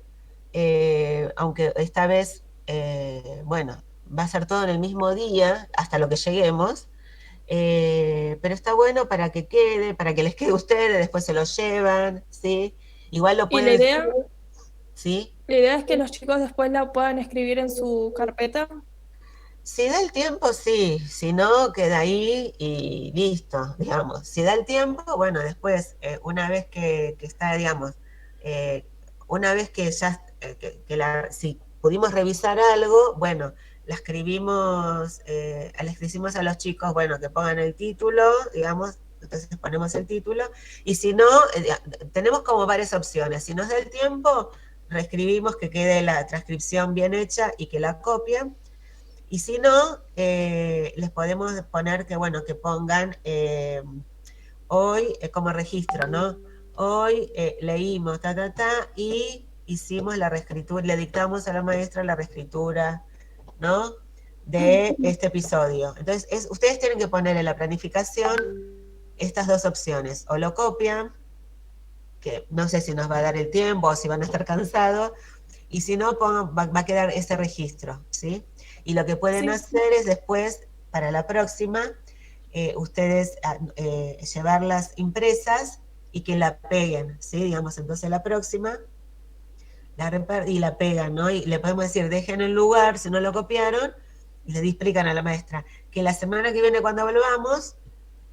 aunque esta vez, bueno, va a ser todo en el mismo día, hasta lo que lleguemos, pero está bueno para que quede, para que les quede a ustedes, después se lo llevan, ¿sí? Igual lo Y pueden, ¿sí? la idea es que los chicos después la puedan escribir en su carpeta. Si da el tiempo, sí, si no, queda ahí y listo, digamos. Si da el tiempo, bueno, después, una vez que está, digamos, eh, una vez que ya, si pudimos revisar algo, bueno, les decimos a los chicos, bueno, que pongan el título, digamos, entonces ponemos el título, y si no, tenemos como varias opciones. Si nos da el tiempo, reescribimos que quede la transcripción bien hecha y que la copien. Y si no, les podemos poner que, bueno, que pongan hoy como registro, ¿no? Hoy leímos, y hicimos la reescritura, le dictamos a la maestra la reescritura, ¿no? De este episodio. Entonces, ustedes tienen que poner en la planificación estas dos opciones. O lo copian, que no sé si nos va a dar el tiempo o si van a estar cansados, y si no, va a quedar ese registro, ¿sí? Y lo que pueden Sí, hacer es después, para la próxima, ustedes llevarlas impresas y que la peguen, ¿sí? Digamos, entonces la próxima, y la pegan, ¿no? Y le podemos decir, dejen el lugar, si no lo copiaron, y le explican a la maestra que la semana que viene cuando volvamos,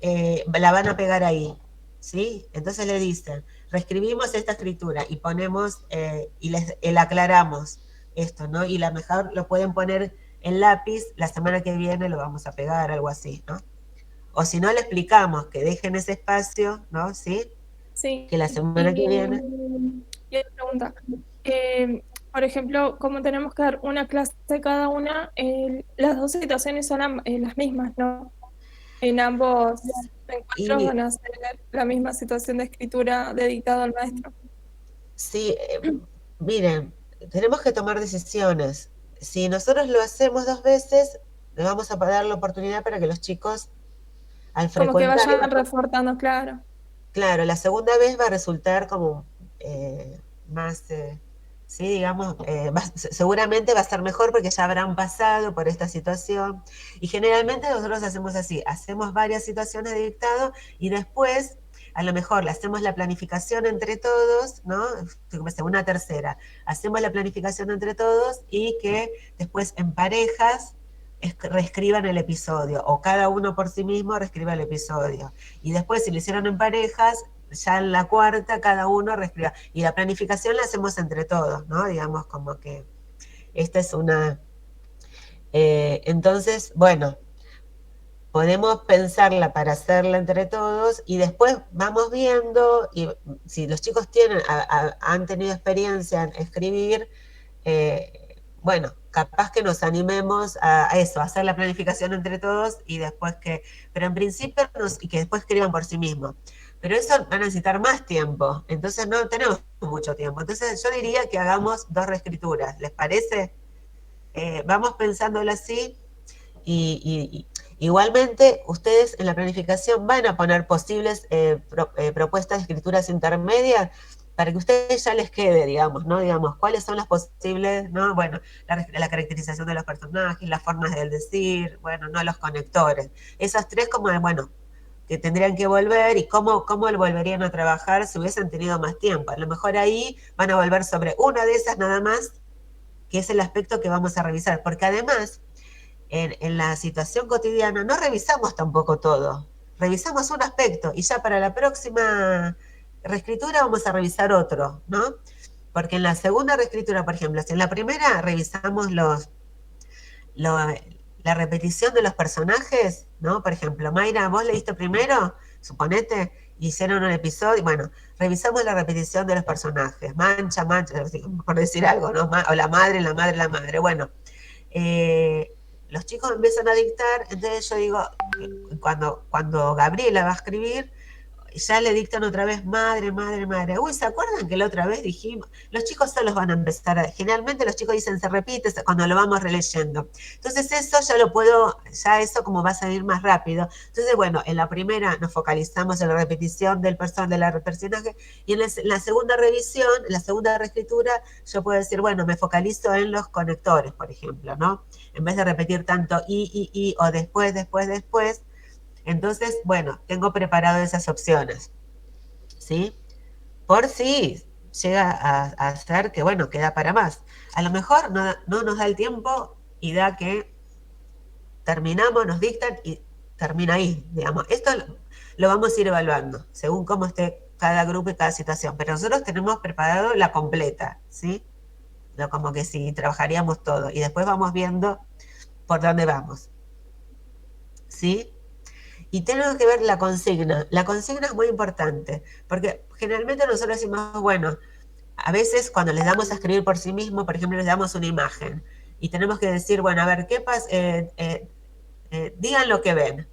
la van a pegar ahí, ¿sí? Entonces le dicen, reescribimos esta escritura y ponemos, y les aclaramos esto, ¿no? Y la mejor lo pueden poner en lápiz, la semana que viene lo vamos a pegar, algo así, ¿no? O si no, le explicamos que dejen ese espacio, ¿no? ¿Sí? sí. Que la semana que Y, viene... y hay una pregunta. Por ejemplo, como tenemos que dar una clase cada una, las dos situaciones son las mismas, ¿no? En ambos encuentros Y van a ser la misma situación de escritura de dictado al maestro. sí, miren, tenemos que tomar decisiones. Si nosotros lo hacemos 2 veces, le vamos a dar la oportunidad para que los chicos, al Como que frecuentar, vayan reforzando, claro. claro, la segunda vez va a resultar como más, sí, digamos, seguramente va a ser mejor porque ya habrán pasado por esta situación. Y generalmente nosotros hacemos así, hacemos varias situaciones de dictado y después, a lo mejor le hacemos la planificación entre todos, ¿no? Una tercera, hacemos la planificación entre todos y que después en parejas reescriban el episodio, o cada uno por sí mismo reescriba el episodio. Y después, si lo hicieron en parejas, ya en la cuarta cada uno reescriba. Y la planificación la hacemos entre todos, ¿no? Digamos como que esta es una... entonces, bueno, podemos pensarla para hacerla entre todos y después vamos viendo, y si los chicos han tenido experiencia en escribir, bueno, capaz que nos animemos a eso, a hacer la planificación entre todos y después pero en principio, y que después escriban por sí mismos. Pero eso va a necesitar más tiempo, entonces no tenemos mucho tiempo. Entonces yo diría que hagamos 2 reescrituras, ¿les parece? Vamos pensándolo así y igualmente ustedes en la planificación van a poner posibles propuestas de escrituras intermedias para que a ustedes ya les quede, digamos, ¿no? Digamos, cuáles son las posibles, ¿no? Bueno, la caracterización de los personajes, las formas del decir, bueno, no los conectores. Esas 3 como, bueno, que tendrían que volver y cómo lo volverían a trabajar si hubiesen tenido más tiempo. A lo mejor ahí van a volver sobre una de esas nada más, que es el aspecto que vamos a revisar, porque además en la situación cotidiana no revisamos tampoco todo, revisamos un aspecto y ya para la próxima reescritura vamos a revisar otro, ¿no? Porque en la segunda reescritura, por ejemplo, si en la primera revisamos la repetición de los personajes, ¿no? Por ejemplo, Mayra, vos leíste primero, suponete, hicieron un episodio, bueno, revisamos la repetición de los personajes, mancha, por decir algo, ¿no? O la madre, bueno, los chicos empiezan a dictar, entonces yo digo, cuando Gabriela va a escribir, ya le dictan otra vez madre. Uy, ¿se acuerdan que la otra vez dijimos? Los chicos solos van a empezar, generalmente los chicos dicen se repite cuando lo vamos releyendo. Entonces eso ya eso como va a salir más rápido. Entonces, bueno, en la primera nos focalizamos en la repetición del personaje y en la segunda revisión, en la segunda reescritura, yo puedo decir, bueno, me focalizo en los conectores, por ejemplo, ¿no? En vez de repetir tanto y, o después. Entonces, bueno, tengo preparado esas opciones, ¿sí? Por si llega a ser que, bueno, queda para más. A lo mejor no nos da el tiempo y da que terminamos, nos dictan y termina ahí, digamos. Esto lo vamos a ir evaluando según cómo esté cada grupo y cada situación, pero nosotros tenemos preparado la completa, ¿sí? Como que sí, trabajaríamos todo y después vamos viendo por dónde vamos, ¿sí? Y tenemos que ver la consigna. La consigna es muy importante, porque generalmente nosotros decimos, bueno, a veces cuando les damos a escribir por sí mismo, por ejemplo, les damos una imagen y tenemos que decir, bueno, a ver, ¿qué pasa? Digan lo que ven.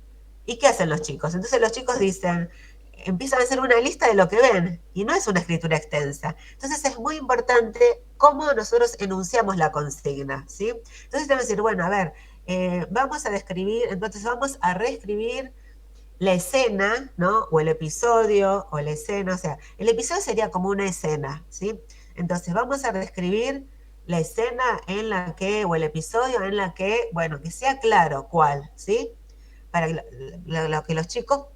¿Y qué hacen los chicos? Entonces los chicos empiezan a hacer una lista de lo que ven y no es una escritura extensa. Entonces es muy importante cómo nosotros enunciamos la consigna, ¿sí? Entonces tenemos que decir, bueno, a ver, vamos a describir, entonces vamos a reescribir la escena, ¿no? O el episodio, o la escena, o sea, el episodio sería como una escena, ¿sí? Entonces vamos a describir la escena o el episodio en la que, bueno, que sea claro cuál, ¿sí? Para lo que los chicos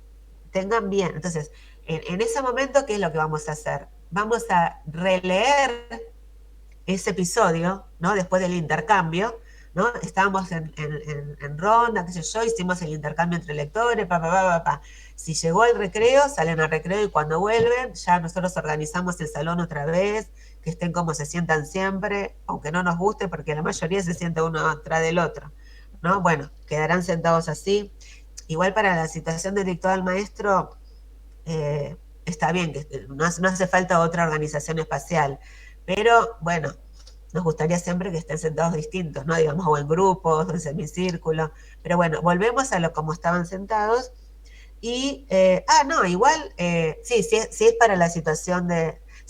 tengan bien. Entonces, en ese momento, ¿qué es lo que vamos a hacer? Vamos a releer ese episodio, ¿no? Después del intercambio, ¿no? Estábamos en ronda, qué sé yo, hicimos el intercambio entre lectores, Si llegó el recreo, salen al recreo y cuando vuelven, ya nosotros organizamos el salón otra vez, que estén como se sientan siempre, aunque no nos guste, porque la mayoría se siente uno atrás del otro, ¿no? Bueno, quedarán sentados así. Igual para la situación del dictado al maestro, está bien, que no hace falta otra organización espacial, pero bueno, nos gustaría siempre que estén sentados distintos, ¿no? Digamos, o en grupos, o en semicírculo. Pero bueno, volvemos a como estaban sentados. Y, no, igual, sí es para la situación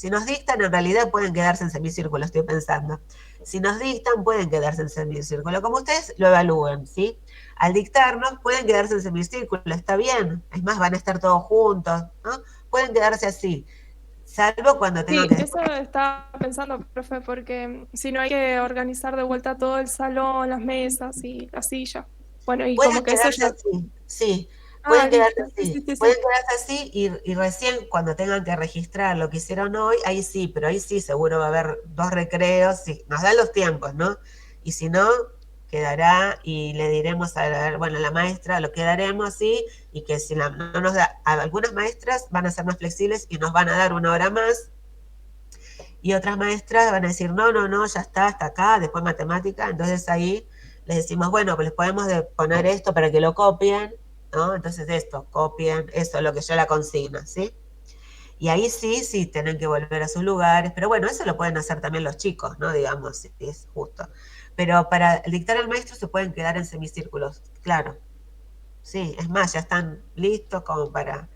Si nos dictan, en realidad pueden quedarse en semicírculo, estoy pensando. Si nos dictan, pueden quedarse en semicírculo, como ustedes lo evalúen, ¿sí? Al dictarnos, pueden quedarse en semicírculo, está bien. Es más, van a estar todos juntos, ¿no? Pueden quedarse así, salvo cuando tengan Sí, que... eso estaba pensando, profe, porque si no hay que organizar de vuelta todo el salón, las mesas y la silla. Bueno, y Pueden como que eso quedarse ya... así, sí, Ah, pueden quedarse listo. Sí, así. sí, sí, Pueden sí. quedarse así y recién cuando tengan que registrar lo que hicieron hoy, ahí sí, pero ahí sí seguro va a haber 2 recreos, sí, nos dan los tiempos, ¿no? Y si no, quedará y le diremos bueno, a la maestra lo quedaremos, sí, y que si no nos da, algunas maestras van a ser más flexibles y nos van a dar 1 hora más, y otras maestras van a decir, no, no, no, ya está, hasta acá, después matemática, entonces ahí les decimos, bueno, pues les podemos poner esto para que lo copien, ¿no? Entonces esto, copien, eso es lo que yo la consigna, ¿sí? Y ahí sí, sí, tienen que volver a sus lugares, pero bueno, eso lo pueden hacer también los chicos, ¿no? Digamos, si es justo. Pero para dictar al maestro se pueden quedar en semicírculos, claro. Sí, es más, ya están listos como para...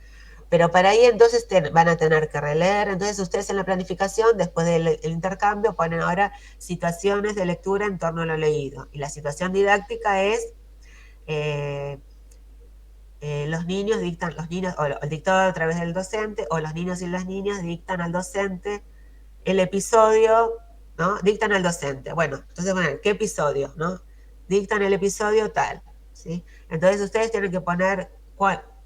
Pero para ahí entonces van a tener que releer. Entonces ustedes en la planificación, después del intercambio, ponen ahora situaciones de lectura en torno a lo leído. Y la situación didáctica es eh, los niños dictan, o el dictado a través del docente, o los niños y las niñas dictan al docente el episodio, ¿no? Dictan al docente. Bueno, entonces, bueno, ¿qué episodio, no? Dictan el episodio tal, ¿sí? Entonces ustedes tienen que poner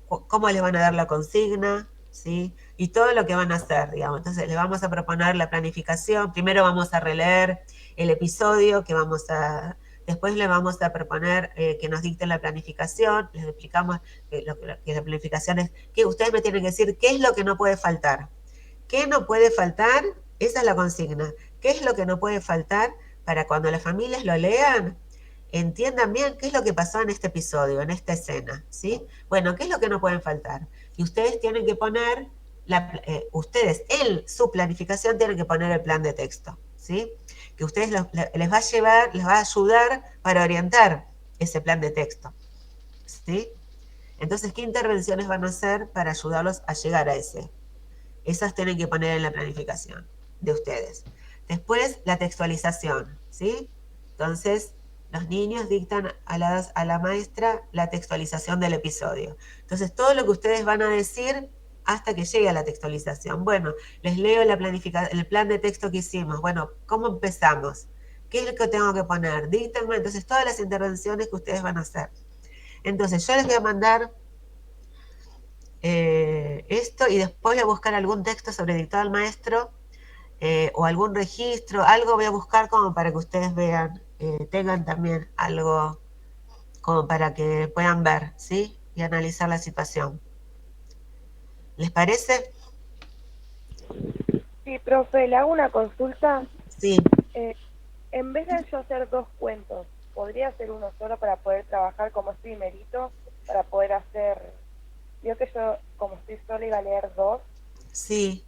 cómo les van a dar la consigna, ¿sí? Y todo lo que van a hacer, digamos. Entonces les vamos a proponer la planificación. Primero vamos a releer el episodio que vamos a... Después le vamos a proponer que nos dicten la planificación. Les explicamos que la planificación es que ustedes me tienen que decir qué es lo que no puede faltar. ¿Qué no puede faltar? Esa es la consigna. ¿Qué es lo que no puede faltar para cuando las familias lo lean? Entiendan bien qué es lo que pasó en este episodio, en esta escena, ¿sí? Bueno, ¿qué es lo que no pueden faltar? Y ustedes tienen que poner, ustedes en su planificación tienen que poner el plan de texto, ¿sí? Que ustedes les va a llevar, les va a ayudar para orientar ese plan de texto, ¿sí? Entonces, ¿qué intervenciones van a hacer para ayudarlos a llegar a ese? Esas tienen que poner en la planificación de ustedes. Después, la textualización, ¿sí? Entonces, los niños dictan a la maestra la textualización del episodio. Entonces, todo lo que ustedes van a decir hasta que llegue a la textualización. Bueno, les leo el plan de texto que hicimos. Bueno, ¿cómo empezamos? ¿Qué es lo que tengo que poner? Díctenme, entonces, todas las intervenciones que ustedes van a hacer. Entonces, yo les voy a mandar esto y después voy a buscar algún texto sobre dictado al maestro o algún registro, algo voy a buscar como para que ustedes vean, tengan también algo como para que puedan ver, ¿sí? Y analizar la situación. ¿Les parece? Sí, profe, le hago una consulta. Sí. En vez de yo hacer 2 cuentos, ¿podría hacer uno solo para poder trabajar como estoy merito? Para poder hacer... Yo que yo, como estoy sola, iba a leer 2. Sí.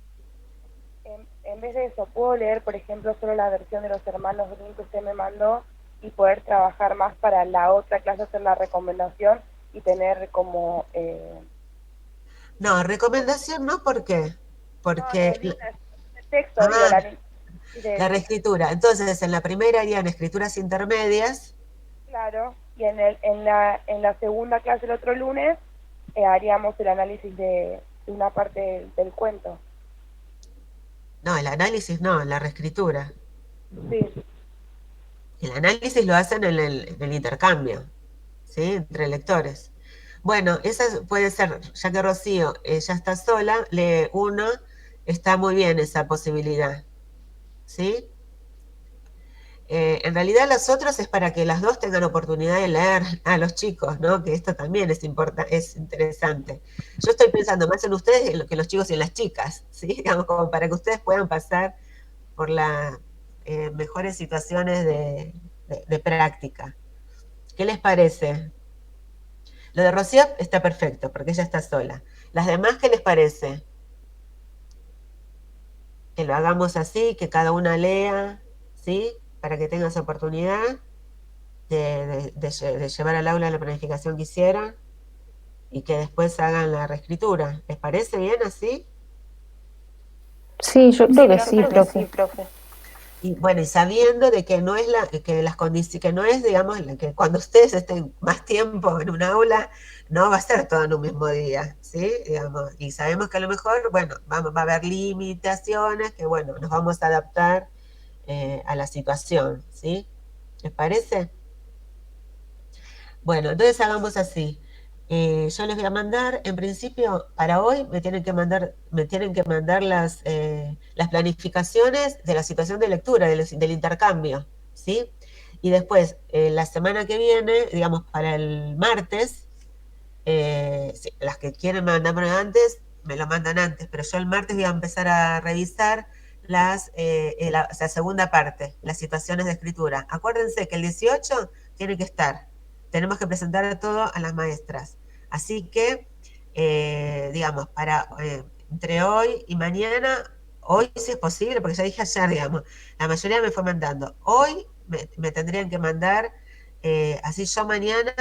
En vez de eso, ¿puedo leer, por ejemplo, solo la versión de los hermanos Grimm que usted me mandó y poder trabajar más para la otra clase, hacer la recomendación y tener como... No, recomendación no, ¿por qué? Porque... No, el texto, digo, la reescritura. Entonces, en la primera harían escrituras intermedias. Claro, y en la segunda clase el otro lunes haríamos el análisis de una parte del cuento. No, el análisis no, la reescritura. Sí. El análisis lo hacen en el intercambio, ¿sí? Entre lectores. Bueno, esa puede ser, ya que Rocío ya está sola, lee uno, está muy bien esa posibilidad, ¿sí? En realidad los otros es para que las dos tengan oportunidad de leer a los chicos, ¿no? Que esto también es interesante. Yo estoy pensando más en ustedes que en los chicos y en las chicas, ¿sí? Digamos, como para que ustedes puedan pasar por las mejores situaciones de práctica. ¿Qué les parece? Lo de Rocío está perfecto, porque ella está sola. ¿Las demás qué les parece? Que lo hagamos así, que cada una lea, ¿sí? Para que tengas oportunidad de llevar al aula la planificación que hicieron y que después hagan la reescritura. ¿Les parece bien así? Sí, yo creo que sí, creo que profe. Y bueno, y sabiendo de que no es que las condiciones, que no es, digamos, que cuando ustedes estén más tiempo en un aula, no va a ser todo en un mismo día, ¿sí? Digamos, y sabemos que a lo mejor, bueno, va a haber limitaciones, que bueno, nos vamos a adaptar a la situación, ¿sí? ¿Les parece? Bueno, entonces hagamos así. Yo les voy a mandar, en principio, para hoy me tienen que mandar las planificaciones de la situación de lectura, del intercambio, ¿sí? Y después, la semana que viene, digamos, para el martes, sí, las que quieren mandarme antes, me lo mandan antes, pero yo el martes voy a empezar a revisar o sea, segunda parte, las situaciones de escritura. Acuérdense que el 18 tiene que estar. Tenemos que presentar todo a las maestras. Así que, digamos, entre hoy y mañana, hoy si es posible, porque ya dije ayer, digamos, la mayoría me fue mandando. Hoy me tendrían que mandar, así yo mañana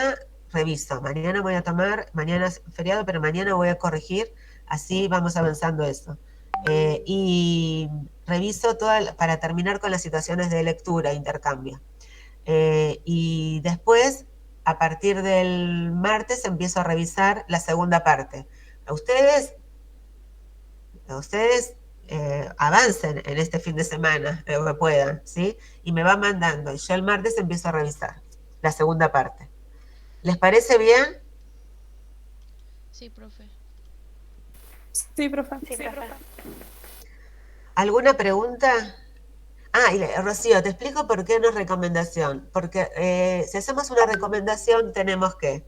reviso. Mañana voy a tomar, mañana es feriado, pero mañana voy a corregir, así vamos avanzando eso. Y reviso para terminar con las situaciones de lectura, intercambio. Y después, a partir del martes, empiezo a revisar la segunda parte. Ustedes avancen en este fin de semana, lo que puedan, ¿sí? Y me van mandando. Y yo el martes empiezo a revisar la segunda parte. ¿Les parece bien? Sí, profe. Sí, profe. ¿Alguna pregunta? Ah, Rocío, te explico por qué no es recomendación. Porque si hacemos una recomendación, tenemos que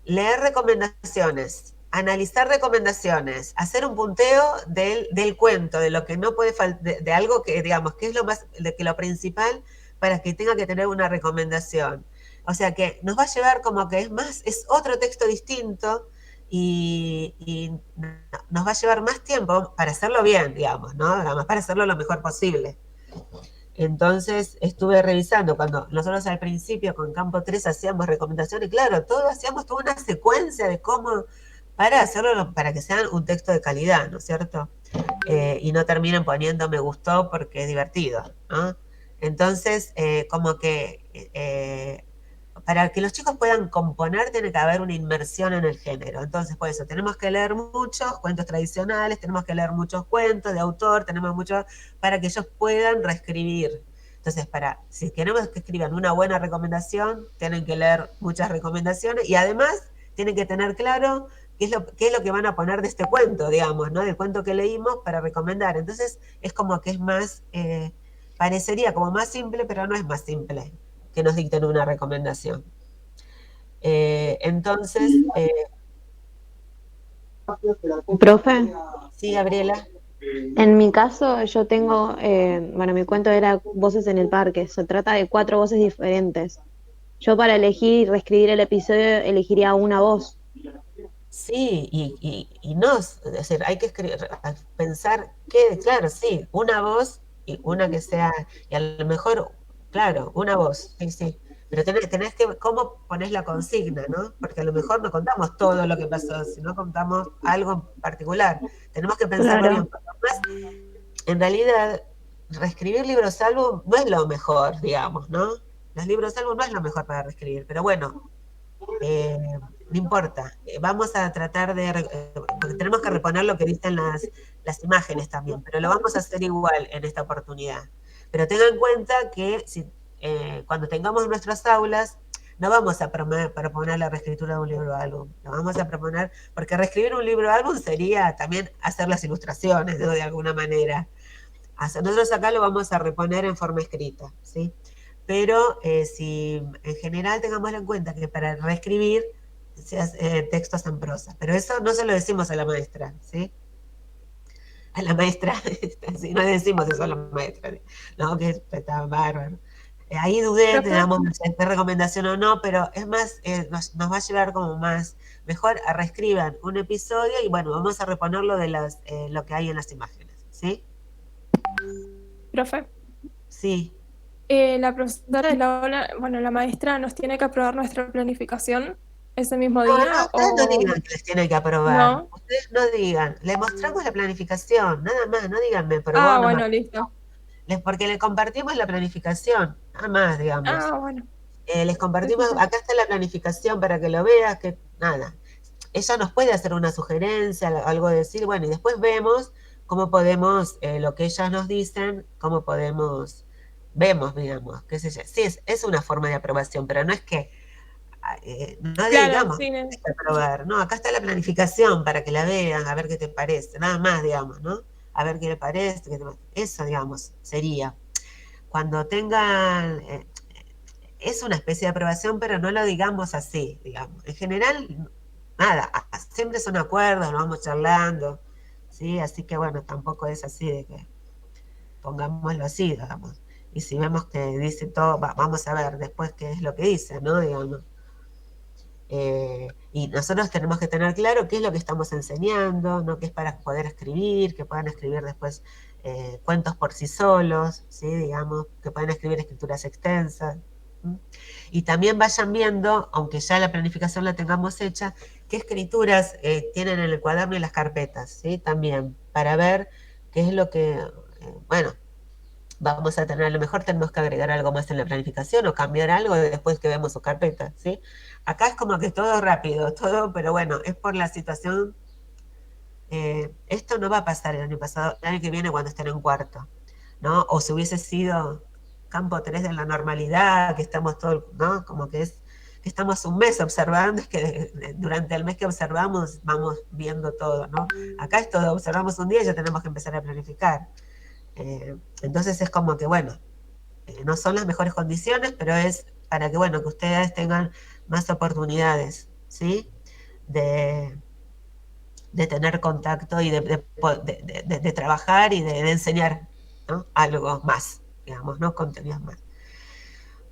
leer recomendaciones, analizar recomendaciones, hacer un punteo del cuento, de lo que no puede faltar, de algo que, digamos, que es lo principal para que tenga que tener una recomendación. O sea que nos va a llevar como que es otro texto distinto y nos va a llevar más tiempo para hacerlo bien, digamos, ¿no? Además, para hacerlo lo mejor posible. Entonces estuve revisando, cuando nosotros al principio con Campo 3 hacíamos recomendaciones, claro, hacíamos toda una secuencia de cómo, para hacerlo, para que sean un texto de calidad, ¿no es cierto? Y no terminen poniendo me gustó porque es divertido, ¿no? Entonces, como que para que los chicos puedan componer tiene que haber una inmersión en el género. Entonces, por eso, tenemos que leer muchos cuentos tradicionales, tenemos que leer muchos cuentos de autor, para que ellos puedan reescribir. Entonces, si queremos que escriban una buena recomendación, tienen que leer muchas recomendaciones y además tienen que tener claro qué es lo que van a poner de este cuento, digamos, ¿no? Del cuento que leímos para recomendar. Entonces, es como que es más, parecería como más simple, pero no es más simple que nos dicten una recomendación. Entonces, Profe, sí, Gabriela. en mi caso yo tengo, bueno, mi cuento era Voces en el Parque, se trata de 4 voces diferentes. Yo para elegir y reescribir el episodio elegiría una voz. Sí, y no, es decir, hay que pensar que, claro, sí, una voz y una que sea, y a lo mejor, claro, una voz, sí, sí, pero tenés que, ¿cómo ponés la consigna, no? Porque a lo mejor no contamos todo lo que pasó, sino contamos algo en particular. Tenemos que pensarlo bien, Claro, porque además, en realidad, reescribir libros álbum no es lo mejor, digamos, ¿no? Los libros álbum no es lo mejor para reescribir, pero bueno, no importa, vamos a tratar porque tenemos que reponer lo que dicen las imágenes también, pero lo vamos a hacer igual en esta oportunidad. Pero tengan en cuenta que cuando tengamos nuestras aulas, no vamos a proponer la reescritura de un libro álbum, lo vamos a proponer, porque reescribir un libro álbum sería también hacer las ilustraciones, ¿no? De alguna manera. Nosotros acá lo vamos a reponer en forma escrita, ¿sí? Pero si en general tengamos en cuenta que para reescribir textos en prosa, pero eso no se lo decimos a la maestra, ¿sí? A la maestra, ¿sí? No le decimos eso a la maestra, no, que está bárbaro. Ahí dudé, Profe, digamos, qué recomendación o no, pero es más, nos va a llevar como más, mejor a reescriban un episodio y bueno, vamos a reponerlo de lo que hay en las imágenes, ¿sí? profe. Sí. La profesora de la aula, bueno, la maestra nos tiene que aprobar nuestra planificación ese mismo No, día ustedes no o digan que les tienen que aprobar. no? Ustedes no digan. Le mostramos la planificación, nada más. No digan me aprobó, Ah, no me bueno, aprobó. listo. Porque le compartimos la planificación, nada más, digamos. Ah, bueno. Les Sí, sí, compartimos, sí. acá está la planificación para que lo veas, que nada. Ella nos puede hacer una sugerencia, algo de decir, bueno, y después vemos cómo podemos, lo que ellas nos dicen, cómo podemos, vemos, digamos, qué sé yo. Sí, es una forma de aprobación, pero no es que no Claro, digamos sí, que hay que aprobar, no, acá está la planificación para que la vean, a ver qué te parece, nada más, digamos, ¿no? A ver qué le parece, eso, digamos, sería. Cuando tengan, es una especie de aprobación, pero no lo digamos así, digamos. En general, nada, siempre son acuerdos, nos vamos charlando, ¿sí? Así que bueno, tampoco es así de que pongámoslo así, digamos. Y si vemos que dice todo, vamos a ver después qué es lo que dice, ¿no? Digamos. Y nosotros tenemos que tener claro qué es lo que estamos enseñando, ¿no? Que es para poder escribir, que puedan escribir después cuentos por sí solos, ¿sí? Digamos, que puedan escribir escrituras extensas. ¿Sí? Y también vayan viendo, aunque ya la planificación la tengamos hecha, qué escrituras tienen en el cuaderno y las carpetas, ¿sí? También, para ver qué es lo que, bueno, vamos a tener, a lo mejor tenemos que agregar algo más en la planificación o cambiar algo después que vemos su carpeta, ¿sí? Acá es como que todo rápido, todo, pero bueno, es por la situación. Esto no va a pasar el año pasado, el año que viene cuando estén en cuarto, ¿no? O si hubiese sido campo 3 de la normalidad, que estamos todo, ¿no? Como que es, que estamos un mes observando, es que durante el mes que observamos vamos viendo todo, ¿no? Acá es todo, observamos un día y ya tenemos que empezar a planificar. Entonces es como que, bueno, no son las mejores condiciones, pero es para que, bueno, que ustedes tengan más oportunidades, ¿sí? De tener contacto y de trabajar y de enseñar, ¿no? Algo más, digamos, ¿no? Contenidos más.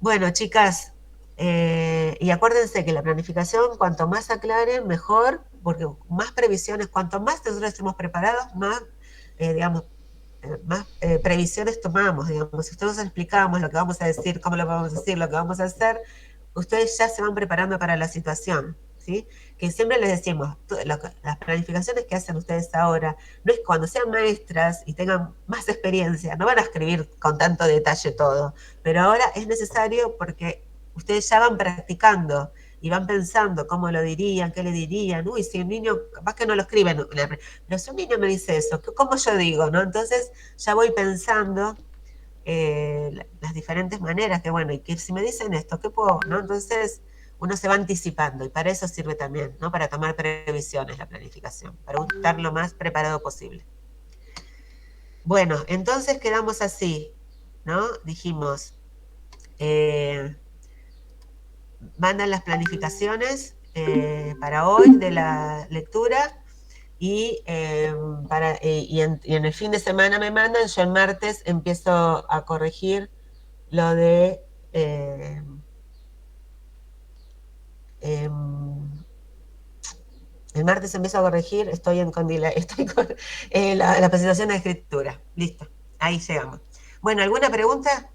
Bueno, chicas, y acuérdense que la planificación, cuanto más aclaren, mejor, porque más previsiones, cuanto más nosotros estemos preparados, más, digamos, más previsiones tomamos, digamos. Si nosotros explicamos lo que vamos a decir, cómo lo vamos a decir, lo que vamos a hacer, ustedes ya se van preparando para la situación, ¿sí? Que siempre les decimos, las planificaciones que hacen ustedes ahora, no es cuando sean maestras y tengan más experiencia, no van a escribir con tanto detalle todo, pero ahora es necesario porque ustedes ya van practicando y van pensando cómo lo dirían, qué le dirían. Uy, si un niño, capaz que no lo escriben, pero si un niño me dice eso, ¿cómo yo digo, no? Entonces ya voy pensando las diferentes maneras, que bueno, y que si me dicen esto, ¿qué puedo? ¿No? Entonces uno se va anticipando y para eso sirve también, ¿no? Para tomar previsiones la planificación, para estar lo más preparado posible. Bueno, entonces quedamos así, ¿no? Dijimos, mandan las planificaciones para hoy de la lectura y, y en el fin de semana me mandan, yo el martes empiezo a corregir lo de el martes empiezo a corregir, estoy con la presentación de escritura. Listo, ahí llegamos. Bueno, ¿alguna pregunta?